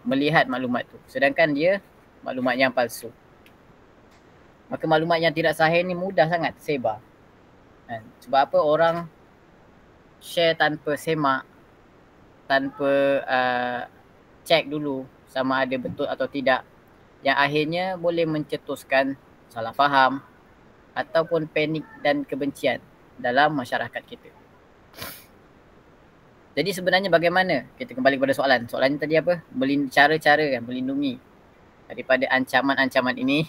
melihat maklumat tu, sedangkan dia maklumat yang palsu. Maka maklumat yang tidak sahih ni mudah sangat tersebar. Sebab apa? Orang share tanpa semak, tanpa cek dulu sama ada betul atau tidak, yang akhirnya boleh mencetuskan salah faham ataupun panik dan kebencian dalam masyarakat kita. Jadi sebenarnya bagaimana? Kita kembali kepada soalan. Soalannya tadi apa? Cara-cara melindungi daripada ancaman-ancaman ini.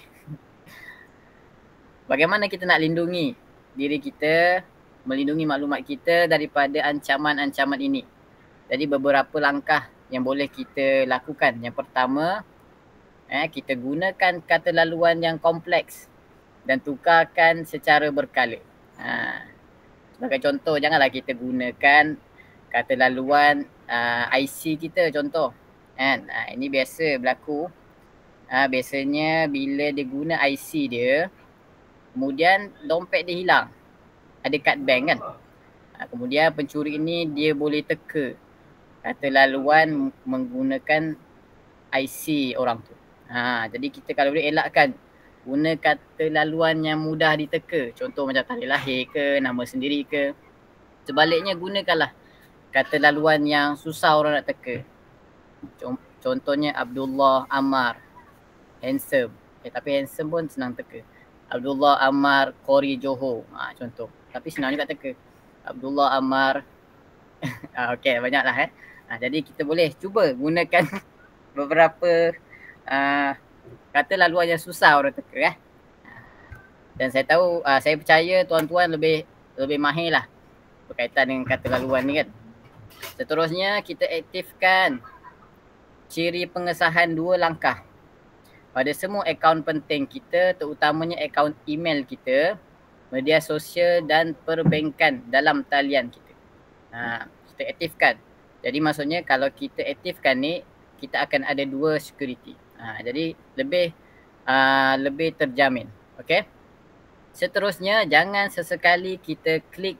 Bagaimana kita nak lindungi diri kita, melindungi maklumat kita daripada ancaman-ancaman ini? Jadi beberapa langkah yang boleh kita lakukan. Yang pertama, kita gunakan kata laluan yang kompleks dan tukarkan secara berkala. Sebagai contoh, janganlah kita gunakan kata laluan IC kita contoh. Ini biasa berlaku. Biasanya bila dia guna IC dia, kemudian dompet dia hilang. Ada kad bank kan. Kemudian pencuri ini dia boleh teka kata laluan menggunakan IC orang tu. Jadi kita kalau boleh elakkan guna kata laluan yang mudah diteka. Contoh macam tarikh lahir ke, nama sendiri ke. Sebaliknya gunakanlah kata laluan yang susah orang nak teka. Contohnya Abdullah Ammar, handsome. Tapi handsome pun senang teka. Abdullah Ammar Qori Johor, contoh. Tapi senang juga teka. Abdullah Ammar okey, banyaklah jadi kita boleh cuba gunakan beberapa kata laluan yang susah orang teka Dan saya tahu, saya percaya tuan-tuan lebih mahir lah berkaitan dengan kata laluan ni kan. Seterusnya kita aktifkan ciri pengesahan 2 langkah pada semua akaun penting kita, terutamanya akaun email kita, media sosial dan perbankan dalam talian kita. Kita aktifkan. Jadi maksudnya kalau kita aktifkan ni, kita akan ada 2 security. Jadi lebih terjamin. Okey. Seterusnya, jangan sesekali kita klik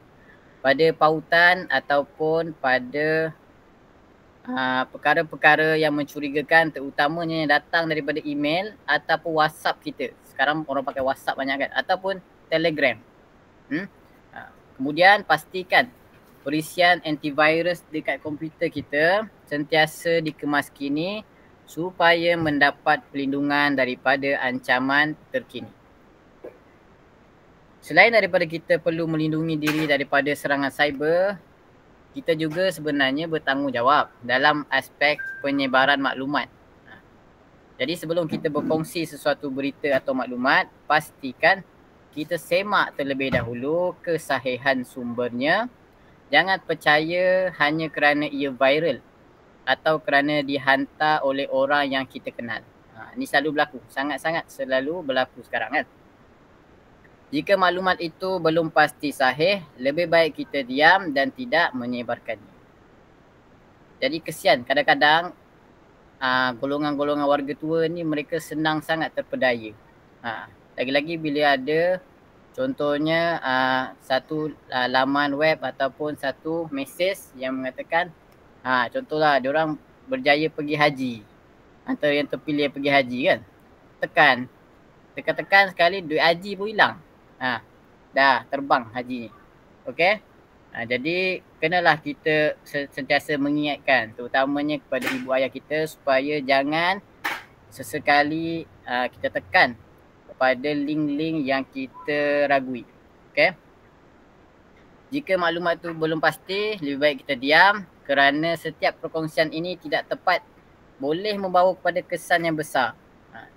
pada pautan ataupun pada perkara-perkara yang mencurigakan, terutamanya yang datang daripada email ataupun WhatsApp kita. Sekarang orang pakai WhatsApp banyak kan, ataupun Telegram. Kemudian pastikan perisian antivirus dekat komputer kita sentiasa dikemaskini supaya mendapat perlindungan daripada ancaman terkini. Selain daripada kita perlu melindungi diri daripada serangan cyber, kita juga sebenarnya bertanggungjawab dalam aspek penyebaran maklumat. Jadi sebelum kita berkongsi sesuatu berita atau maklumat, pastikan kita semak terlebih dahulu kesahihan sumbernya. Jangan percaya hanya kerana ia viral atau kerana dihantar oleh orang yang kita kenal. Ini selalu berlaku, sangat-sangat selalu berlaku sekarang kan. Jika maklumat itu belum pasti sahih, lebih baik kita diam dan tidak menyebarkannya. Jadi kesian kadang-kadang golongan-golongan warga tua ni mereka senang sangat terpedaya. Lagi-lagi bila ada contohnya satu laman web ataupun satu mesej yang mengatakan contohlah diorang berjaya pergi haji atau yang terpilih pergi haji kan. Tekan sekali duit haji pun hilang. Dah terbang haji ni. Okey. Jadi kenalah kita sentiasa mengingatkan terutamanya kepada ibu ayah kita supaya jangan sesekali kita tekan kepada link-link yang kita ragui. Okey. Jika maklumat tu belum pasti, lebih baik kita diam kerana setiap perkongsian ini tidak tepat boleh membawa kepada kesan yang besar.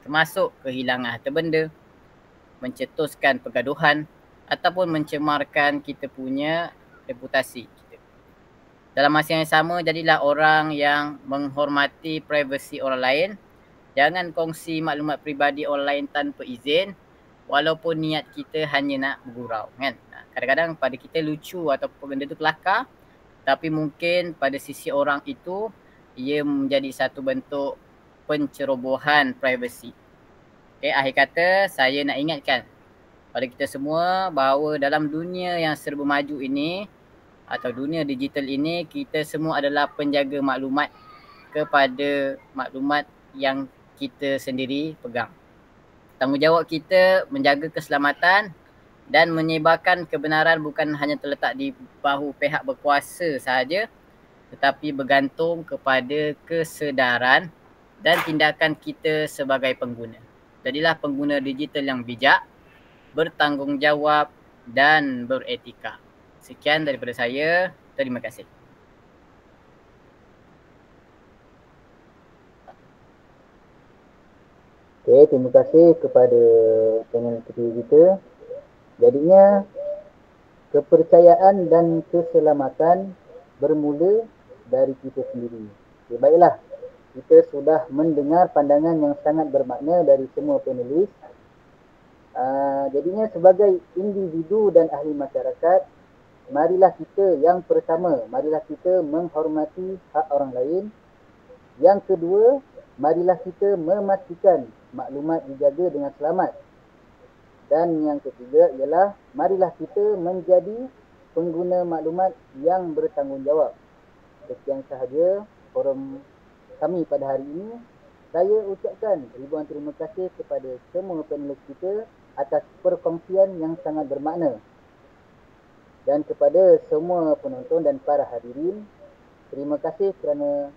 Termasuk kehilangan harta benda, mencetuskan pergaduhan ataupun mencemarkan kita punya reputasi kita. Dalam masa yang sama, jadilah orang yang menghormati privasi orang lain. Jangan kongsi maklumat peribadi orang lain tanpa izin walaupun niat kita hanya nak bergurau kan. Kadang-kadang pada kita lucu ataupun benda tu kelakar, tapi mungkin pada sisi orang itu ia menjadi satu bentuk pencerobohan privasi. Okay, akhir kata saya nak ingatkan pada kita semua bahawa dalam dunia yang serba maju ini atau dunia digital ini, kita semua adalah penjaga maklumat kepada maklumat yang kita sendiri pegang. Tanggungjawab kita menjaga keselamatan dan menyebarkan kebenaran bukan hanya terletak di bahu pihak berkuasa sahaja, tetapi bergantung kepada kesedaran dan tindakan kita sebagai pengguna. Jadilah pengguna digital yang bijak, bertanggungjawab dan beretika. Sekian daripada saya. Terima kasih. Okey, terima kasih kepada panel kita. Jadinya kepercayaan dan keselamatan bermula dari kita sendiri. Okay, baiklah. Kita sudah mendengar pandangan yang sangat bermakna dari semua panelis. Jadinya sebagai individu dan ahli masyarakat, marilah kita yang pertama, marilah kita menghormati hak orang lain. Yang kedua, marilah kita memastikan maklumat dijaga dengan selamat. Dan yang ketiga ialah marilah kita menjadi pengguna maklumat yang bertanggungjawab. Sekian sahaja forum kami pada hari ini. Saya ucapkan ribuan terima kasih kepada semua panelis kita atas perkongsian yang sangat bermakna. Dan kepada semua penonton dan para hadirin, terima kasih kerana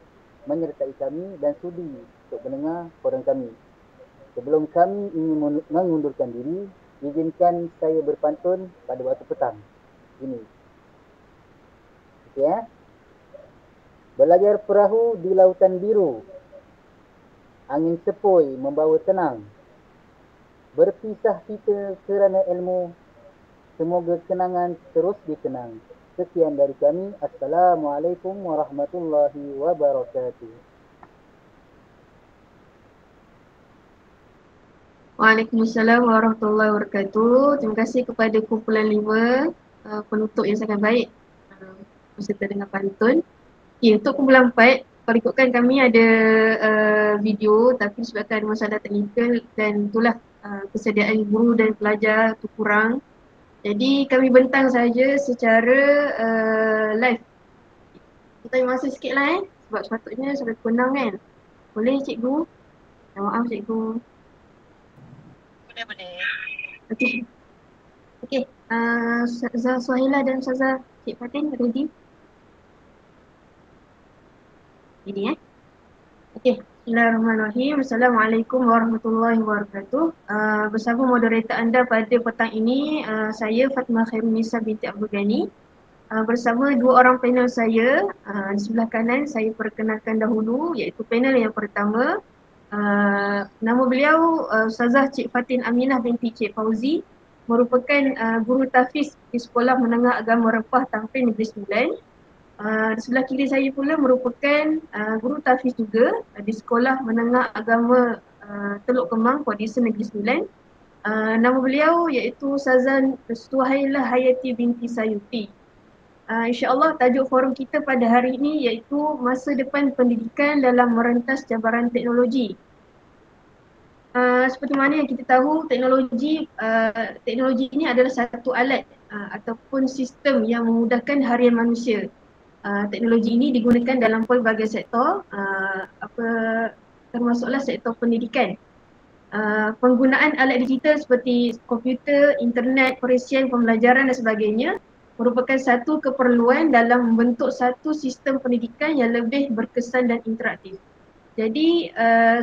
menyertai kami dan sudi untuk mendengar forum kami. Sebelum kami ingin mengundurkan diri, izinkan saya berpantun pada waktu petang ini. Okey ya. Belajar perahu di lautan biru, angin sepoi membawa tenang. Berpisah kita kerana ilmu, semoga kenangan terus dikenang. Sekian dari kami. Assalamualaikum warahmatullahi wabarakatuh. Waalaikumsalam warahmatullahi wabarakatuh. Terima kasih kepada kumpulan 5 penutup yang sangat baik beserta dengan pantun. Okay, untuk kumpulan 4, kalau ikutkan kami ada video tapi disebabkan ada masalah teknikal dan itulah kesediaan guru dan pelajar itu kurang. Jadi kami bentang saja secara live. Kita masa sikit lah sebab sepatutnya sampai penang kan. Boleh cikgu? Maaf cikgu. Boleh. Okey. Okey. Ustazah Suhaila dan Ustazah Cik Fatin ready? Ini Okey. Bismillahirrahmanirrahim. Assalamualaikum warahmatullahi wabarakatuh. Bersama moderator anda pada petang ini, saya Fatimah Khairunisa binti Abdul Ghani. Bersama dua orang panel saya, di sebelah kanan saya perkenalkan dahulu iaitu panel yang pertama. Nama beliau Ustazah Cik Fatin Aminah binti Cik Fauzi, merupakan guru tahfiz di Sekolah Menengah Agama Rempah Tampin Negeri Sembilan. Di sebelah kiri saya pula merupakan guru tahfiz juga di Sekolah Menengah Agama Teluk Kemang, Koordinasi Negeri Sembilan. Nama beliau iaitu Ustazah Suhaila Hayati binti Sayuti. InsyaAllah tajuk forum kita pada hari ini iaitu masa depan pendidikan dalam merentas cabaran teknologi. Seperti mana yang kita tahu, teknologi ini adalah satu alat ataupun sistem yang memudahkan harian manusia. Teknologi ini digunakan dalam pelbagai sektor, termasuklah sektor pendidikan. Penggunaan alat digital seperti komputer, internet, perisian pembelajaran dan sebagainya merupakan satu keperluan dalam membentuk satu sistem pendidikan yang lebih berkesan dan interaktif. Jadi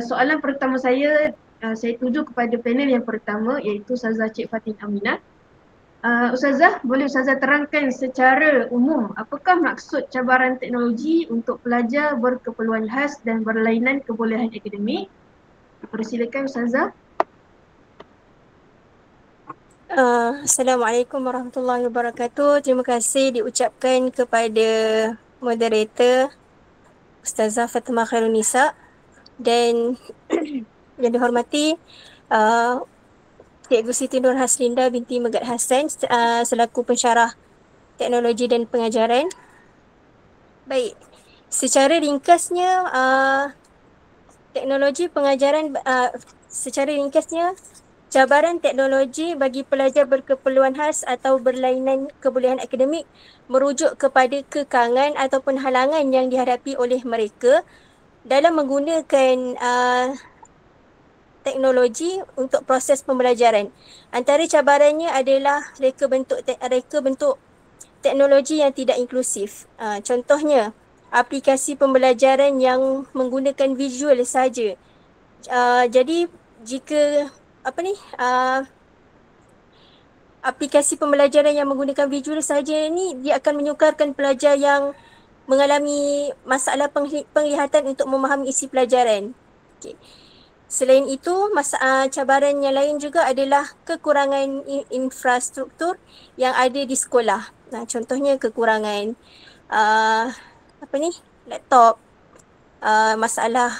soalan pertama saya tuju kepada panel yang pertama iaitu Ustazah Cik Fatin Aminah. Ustazah, boleh Ustazah terangkan secara umum apakah maksud cabaran teknologi untuk pelajar berkeperluan khas dan berlainan kebolehan akademik? Persilakan Ustazah. Assalamualaikum warahmatullahi wabarakatuh. Terima kasih diucapkan kepada moderator Ustazah Fatimah Khairunisa dan yang dihormati Cikgu Siti Nur Haslinda binti Megat Hassan selaku pensyarah teknologi dan pengajaran. Baik, secara ringkasnya teknologi pengajaran secara ringkasnya cabaran teknologi bagi pelajar berkeperluan khas atau berlainan kebolehan akademik merujuk kepada kekangan ataupun halangan yang dihadapi oleh mereka dalam menggunakan teknologi untuk proses pembelajaran. Antara cabarannya adalah reka bentuk teknologi yang tidak inklusif. Contohnya, aplikasi pembelajaran yang menggunakan visual saja. Jadi jika aplikasi pembelajaran yang menggunakan visual saja ni, dia akan menyukarkan pelajar yang mengalami masalah penglihatan untuk memahami isi pelajaran. Okay. Selain itu, cabaran yang lain juga adalah kekurangan infrastruktur yang ada di sekolah. Contohnya kekurangan laptop, masalah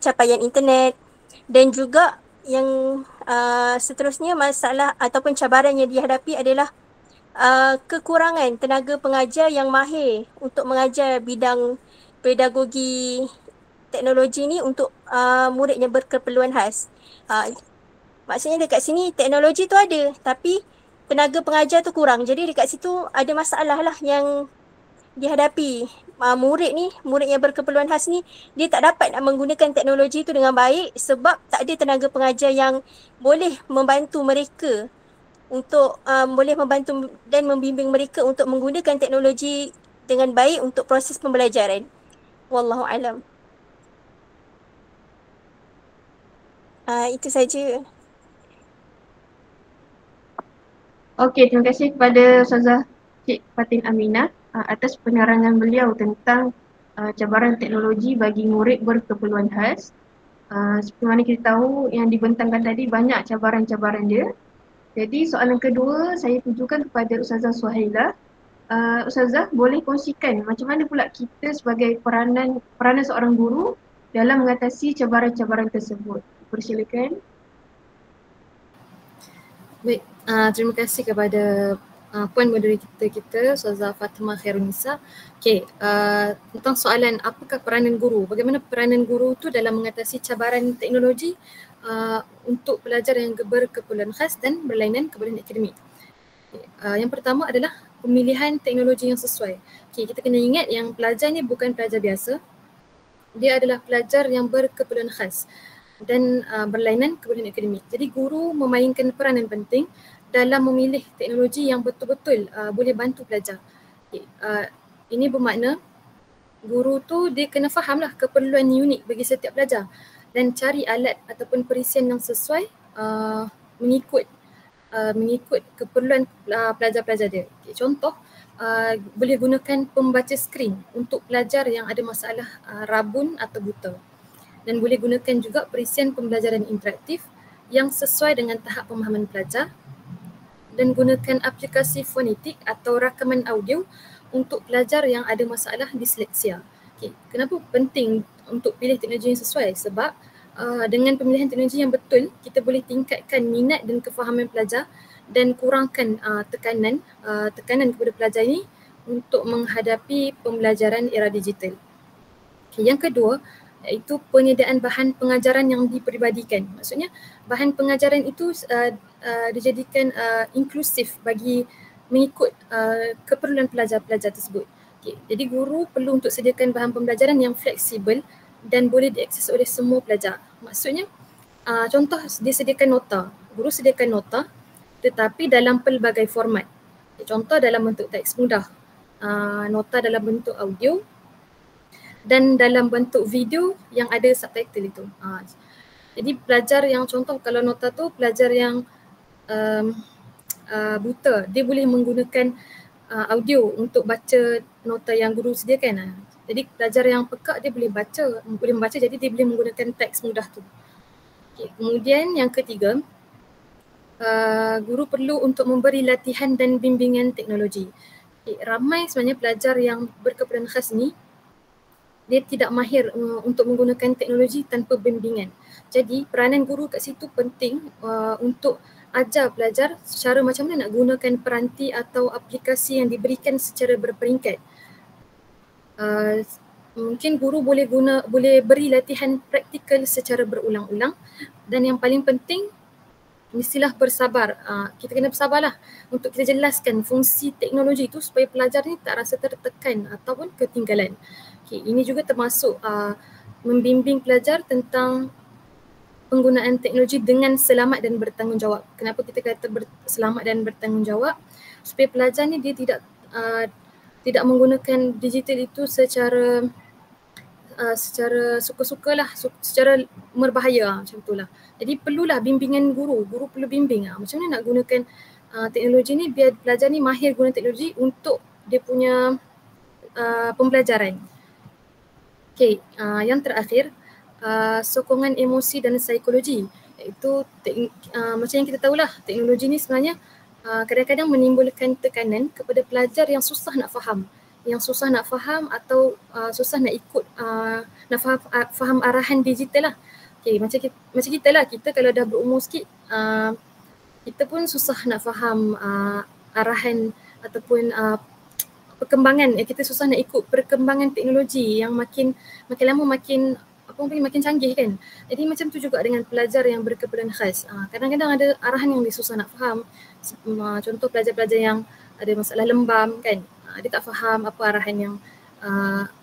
capaian internet dan juga yang seterusnya masalah ataupun cabaran yang dihadapi adalah kekurangan tenaga pengajar yang mahir untuk mengajar bidang pedagogi teknologi ni untuk murid yang berkeperluan khas. Maksudnya dekat sini teknologi tu ada tapi tenaga pengajar tu kurang. Jadi dekat situ ada masalah lah yang dihadapi. Murid yang berkeperluan khas ni dia tak dapat nak menggunakan teknologi tu dengan baik sebab tak ada tenaga pengajar yang boleh membantu mereka untuk boleh membantu dan membimbing mereka untuk menggunakan teknologi dengan baik untuk proses pembelajaran. Wallahu alam. Itu saja. Okey, terima kasih kepada Ustazah Cik Fatin Aminah atas penerangan beliau tentang cabaran teknologi bagi murid berkeperluan khas. Seperti mana kita tahu yang dibentangkan tadi banyak cabaran-cabaran dia. Jadi soalan kedua saya tujukan kepada Ustazah Suhaila. Ustazah boleh kongsikan macam mana pula kita sebagai peranan seorang guru dalam mengatasi cabaran-cabaran tersebut. Persilakan. Baik, terima kasih kepada Puan Moderator kita, Ustazah Fatimah Khairunisa. Okey, tentang soalan apakah peranan guru, bagaimana peranan guru tu dalam mengatasi cabaran teknologi untuk pelajar yang berkeperluan khas dan berlainan keperluan akademik. Yang pertama adalah pemilihan teknologi yang sesuai. Okey, kita kena ingat yang pelajar ni bukan pelajar biasa. Dia adalah pelajar yang berkeperluan khas dan berlainan keperluan akademik. Jadi guru memainkan peranan penting dalam memilih teknologi yang betul-betul boleh bantu pelajar. Okay. Ini bermakna guru tu dia kena fahamlah keperluan unik bagi setiap pelajar dan cari alat ataupun perisian yang sesuai mengikut keperluan pelajar-pelajar dia. Okay. Contoh, boleh gunakan pembaca skrin untuk pelajar yang ada masalah rabun atau buta. Dan boleh gunakan juga perisian pembelajaran interaktif yang sesuai dengan tahap pemahaman pelajar dan gunakan aplikasi fonetik atau rakaman audio untuk pelajar yang ada masalah disleksia. Okay. Kenapa penting untuk pilih teknologi yang sesuai? Sebab dengan pemilihan teknologi yang betul, kita boleh tingkatkan minat dan kefahaman pelajar dan kurangkan tekanan kepada pelajar ini untuk menghadapi pembelajaran era digital. Okay. Yang kedua, iaitu penyediaan bahan pengajaran yang diperibadikan. Maksudnya bahan pengajaran itu dijadikan inklusif bagi mengikut keperluan pelajar-pelajar tersebut. Okay. Jadi guru perlu untuk sediakan bahan pembelajaran yang fleksibel dan boleh diakses oleh semua pelajar. Maksudnya contoh dia sediakan nota. Guru sediakan nota tetapi dalam pelbagai format. Okay. Contoh dalam bentuk teks mudah, nota dalam bentuk audio dan dalam bentuk video yang ada subtitle itu. Jadi pelajar yang contoh kalau nota tu pelajar yang buta, dia boleh menggunakan audio untuk baca nota yang guru sediakan. Jadi pelajar yang pekak dia boleh membaca jadi dia boleh menggunakan teks mudah tu. Okay. Kemudian yang ketiga, guru perlu untuk memberi latihan dan bimbingan teknologi. Okay. Ramai sebenarnya pelajar yang berkeperluan khas ni dia tidak mahir untuk menggunakan teknologi tanpa bimbingan. Jadi peranan guru kat situ penting untuk ajar pelajar cara macam mana nak gunakan peranti atau aplikasi yang diberikan secara berperingkat. Mungkin guru boleh beri latihan praktikal secara berulang-ulang dan yang paling penting mestilah bersabar. Kita kena bersabarlah untuk kita jelaskan fungsi teknologi itu supaya pelajar ni tak rasa tertekan ataupun ketinggalan. Okay, ini juga termasuk membimbing pelajar tentang penggunaan teknologi dengan selamat dan bertanggungjawab. Kenapa kita kata selamat dan bertanggungjawab? Supaya pelajar ni dia tidak menggunakan digital itu secara suka-sukalah, secara berbahaya macam itulah. Jadi perlulah bimbingan guru perlu bimbing macam mana nak gunakan teknologi ni biar pelajar ni mahir guna teknologi untuk dia punya pembelajaran. Okay, yang terakhir sokongan emosi dan psikologi, iaitu macam yang kita tahulah teknologi ni sebenarnya kadang-kadang menimbulkan tekanan kepada pelajar yang susah nak faham atau susah nak ikut nak faham arahan digital lah. Okay, macam kita lah, kita kalau dah berumur sikit kita pun susah nak faham arahan ataupun perkembangan, kita susah nak ikut perkembangan teknologi yang makin lama makin canggih kan. Jadi macam tu juga dengan pelajar yang berkeperluan khas. Kadang-kadang ada arahan yang dia susah nak faham. Contoh pelajar-pelajar yang ada masalah lembam kan, dia tak faham apa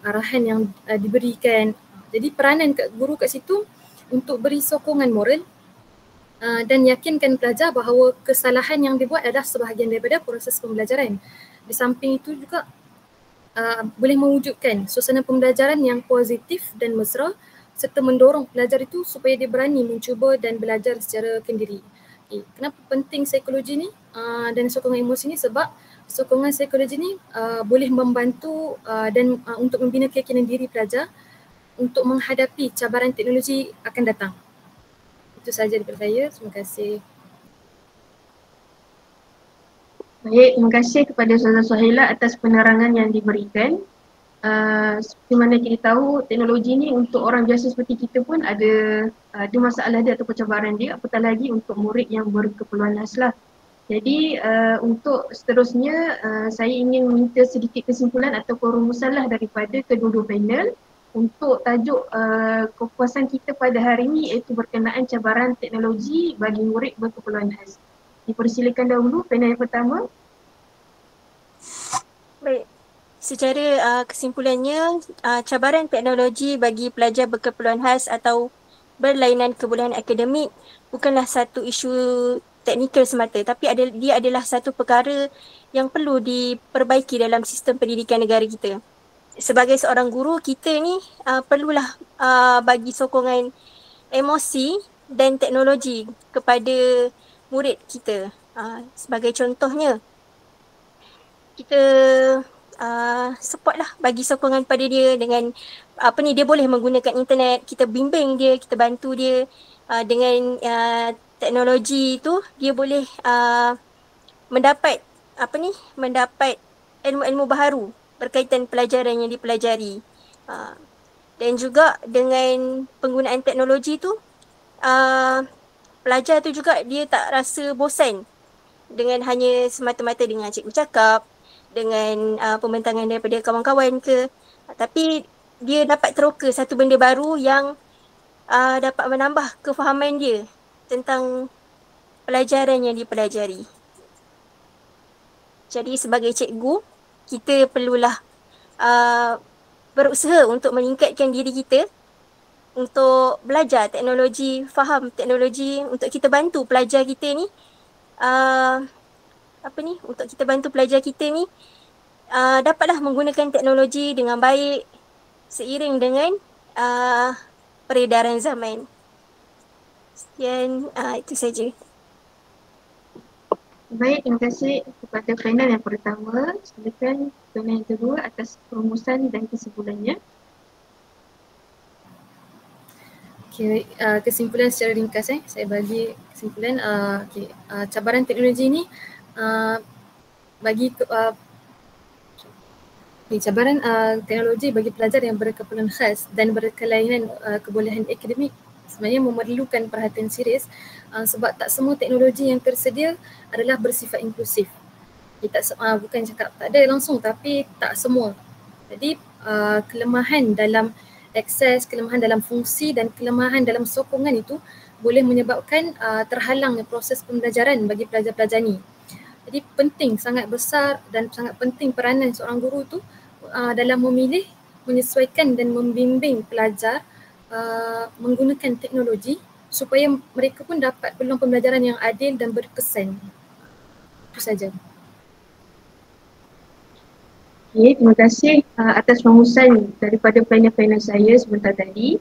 arahan yang diberikan. Jadi peranan guru kat situ untuk beri sokongan moral dan yakinkan pelajar bahawa kesalahan yang dibuat adalah sebahagian daripada proses pembelajaran. Di samping itu juga boleh mewujudkan suasana pembelajaran yang positif dan mesra serta mendorong pelajar itu supaya dia berani mencuba dan belajar secara kendiri. Kenapa penting psikologi ni dan sokongan emosi ni? Sebab sokongan psikologi ni boleh membantu dan untuk membina keyakinan diri pelajar untuk menghadapi cabaran teknologi akan datang. Itu sahaja daripada saya. Terima kasih. Baik, terima kasih kepada Ustazah Suhaila atas penerangan yang diberikan. Seperti mana kita tahu, teknologi ni untuk orang biasa seperti kita pun ada masalah dia atau cabaran dia, apatah lagi untuk murid yang berkeperluan khas lah. Jadi untuk seterusnya saya ingin minta sedikit kesimpulan atau perumusan lah daripada kedua-dua panel untuk tajuk kepuasan kita pada hari ini, iaitu berkenaan cabaran teknologi bagi murid berkeperluan khas. Dipersilakan dahulu panel yang pertama. Baik, secara kesimpulannya, cabaran teknologi bagi pelajar berkeperluan khas atau berlainan kebolehan akademik bukanlah satu isu teknikal semata, tapi dia adalah satu perkara yang perlu diperbaiki dalam sistem pendidikan negara kita. Sebagai seorang guru, kita ni perlulah bagi sokongan emosi dan teknologi kepada murid kita. Sebagai contohnya, kita support lah, bagi sokongan pada dia dengan dia boleh menggunakan internet, kita bimbing dia, kita bantu dia dengan teknologi tu, dia boleh mendapat ilmu-ilmu baharu berkaitan pelajaran yang dipelajari. Dan juga dengan penggunaan teknologi tu, pelajar tu juga dia tak rasa bosan dengan hanya semata-mata dengan cikgu cakap, dengan pembentangan daripada kawan-kawan ke, tapi dia dapat teroka satu benda baru yang dapat menambah kefahaman dia tentang pelajaran yang dipelajari. Jadi sebagai cikgu, kita perlulah berusaha untuk meningkatkan diri kita untuk belajar teknologi, faham teknologi, untuk kita bantu pelajar kita ni untuk kita bantu pelajar kita ni dapatlah menggunakan teknologi dengan baik seiring dengan peredaran zaman. Sekian, itu saja. Baik, terima kasih kepada panel yang pertama. Silakan panel yang kedua atas perumusan dan kesimpulannya. Okay, kesimpulan secara ringkas saya bagi kesimpulan. Cabaran teknologi ni cabaran teknologi bagi pelajar yang berkeperluan khas dan berkelainan kebolehan akademik sebenarnya memerlukan perhatian serius sebab tak semua teknologi yang tersedia adalah bersifat inklusif. Bukan cakap tak ada langsung, tapi tak semua. Jadi kelemahan dalam akses, kelemahan dalam fungsi dan kelemahan dalam sokongan itu boleh menyebabkan terhalangnya proses pembelajaran bagi pelajar-pelajar ni. Jadi penting, sangat besar dan sangat penting peranan seorang guru tu dalam memilih, menyesuaikan dan membimbing pelajar menggunakan teknologi supaya mereka pun dapat peluang pembelajaran yang adil dan berkesan. Itu saja. Okay, terima kasih atas rumusan daripada panel-panel saya sebentar tadi.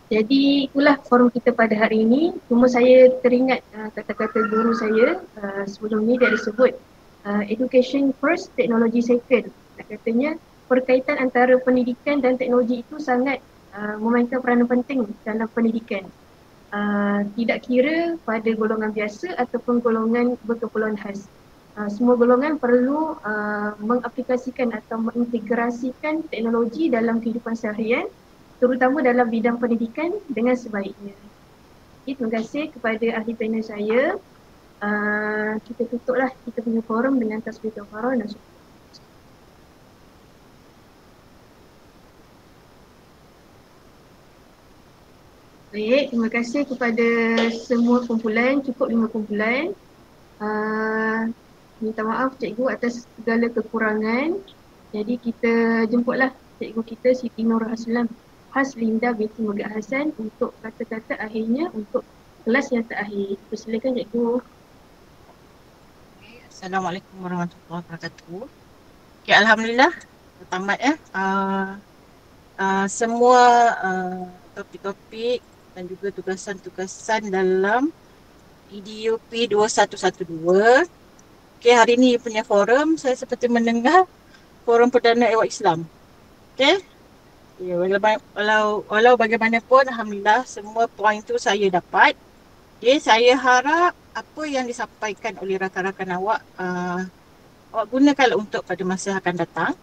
Jadi itulah forum kita pada hari ini. Cuma saya teringat kata-kata guru saya sebelum ni, dia ada sebut education first, technology second. Katanya perkaitan antara pendidikan dan teknologi itu sangat memainkan peranan penting dalam pendidikan. Tidak kira pada golongan biasa ataupun golongan berkeperluan khas. Semua golongan perlu mengaplikasikan atau mengintegrasikan teknologi dalam kehidupan seharian, terutama dalam bidang pendidikan dengan sebaiknya. Okay, terima kasih kepada ahli panel saya. Kita tutuplah kita punya forum dengan tasbih kafarah dan syukur. Baik, terima kasih kepada semua kumpulan, cukup 5 kumpulan. Minta maaf cikgu atas segala kekurangan. Jadi kita jemputlah cikgu kita Siti Nur Haslinda binti Megat Hasan untuk kata-kata akhirnya untuk kelas yang terakhir. Persilakan cikgu. Assalamualaikum warahmatullahi wabarakatuh. Okay, Alhamdulillah tamat ya. Semua topik-topik dan juga tugasan-tugasan dalam EDUP 2112. Okay, hari ni punya forum saya seperti mendengar forum Perdana Awak Islam. Okay. Ya, walau bagaimanapun Alhamdulillah semua poin tu saya dapat. Okay, saya harap apa yang disampaikan oleh rakan-rakan awak awak gunakanlah untuk pada masa akan datang.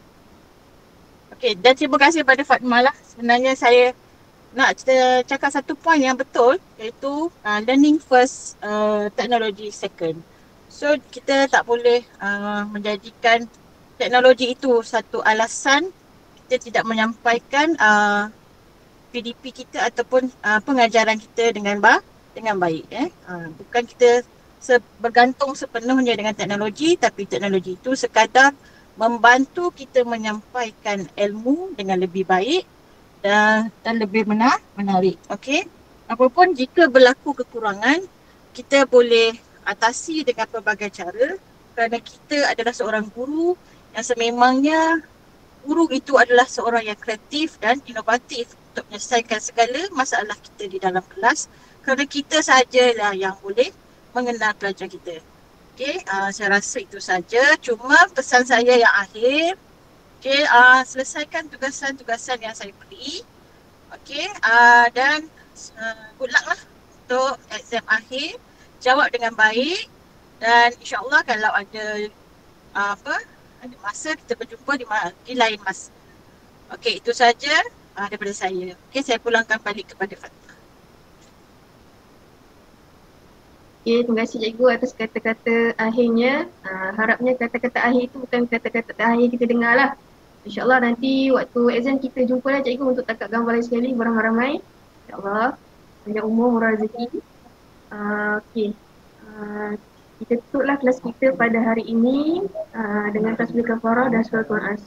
Okey, dan terima kasih pada Fatma lah. Sebenarnya saya nak cakap satu poin yang betul, iaitu learning first, technology second. So kita tak boleh menjadikan teknologi itu satu alasan kita tidak menyampaikan PDP kita ataupun pengajaran kita dengan baik. Bukan kita bergantung sepenuhnya dengan teknologi, tapi teknologi itu sekadar membantu kita menyampaikan ilmu dengan lebih baik dan lebih menarik. Okey. Apapun jika berlaku kekurangan, kita boleh atasi dengan pelbagai cara, kerana kita adalah seorang guru yang sememangnya guru itu adalah seorang yang kreatif dan inovatif untuk menyelesaikan segala masalah kita di dalam kelas, kerana kita sahajalah yang boleh mengenal pelajar kita. Okey, saya rasa itu saja. Cuma pesan saya yang akhir, okey, selesaikan tugasan-tugasan yang saya beri. Okey, dan good luck lah untuk exam akhir. Jawab dengan baik dan insya-Allah kalau ada ada masa kita berjumpa di lain masa. Okey, itu saja daripada saya. Okey, saya pulangkan balik kepada Fatma. Okay, terima kasih cikgu atas kata-kata akhirnya. Harapnya kata-kata akhir itu bukan kata-kata akhir kita dengar lah. InsyaAllah nanti waktu exam kita jumpa lah cikgu untuk tangkap gambar lain sekali beramai-ramai. InsyaAllah. Banyak umur, murah rezeki. Okay. Kita tutuplah kelas kita pada hari ini dengan tasbih kafarah dan surah Quran.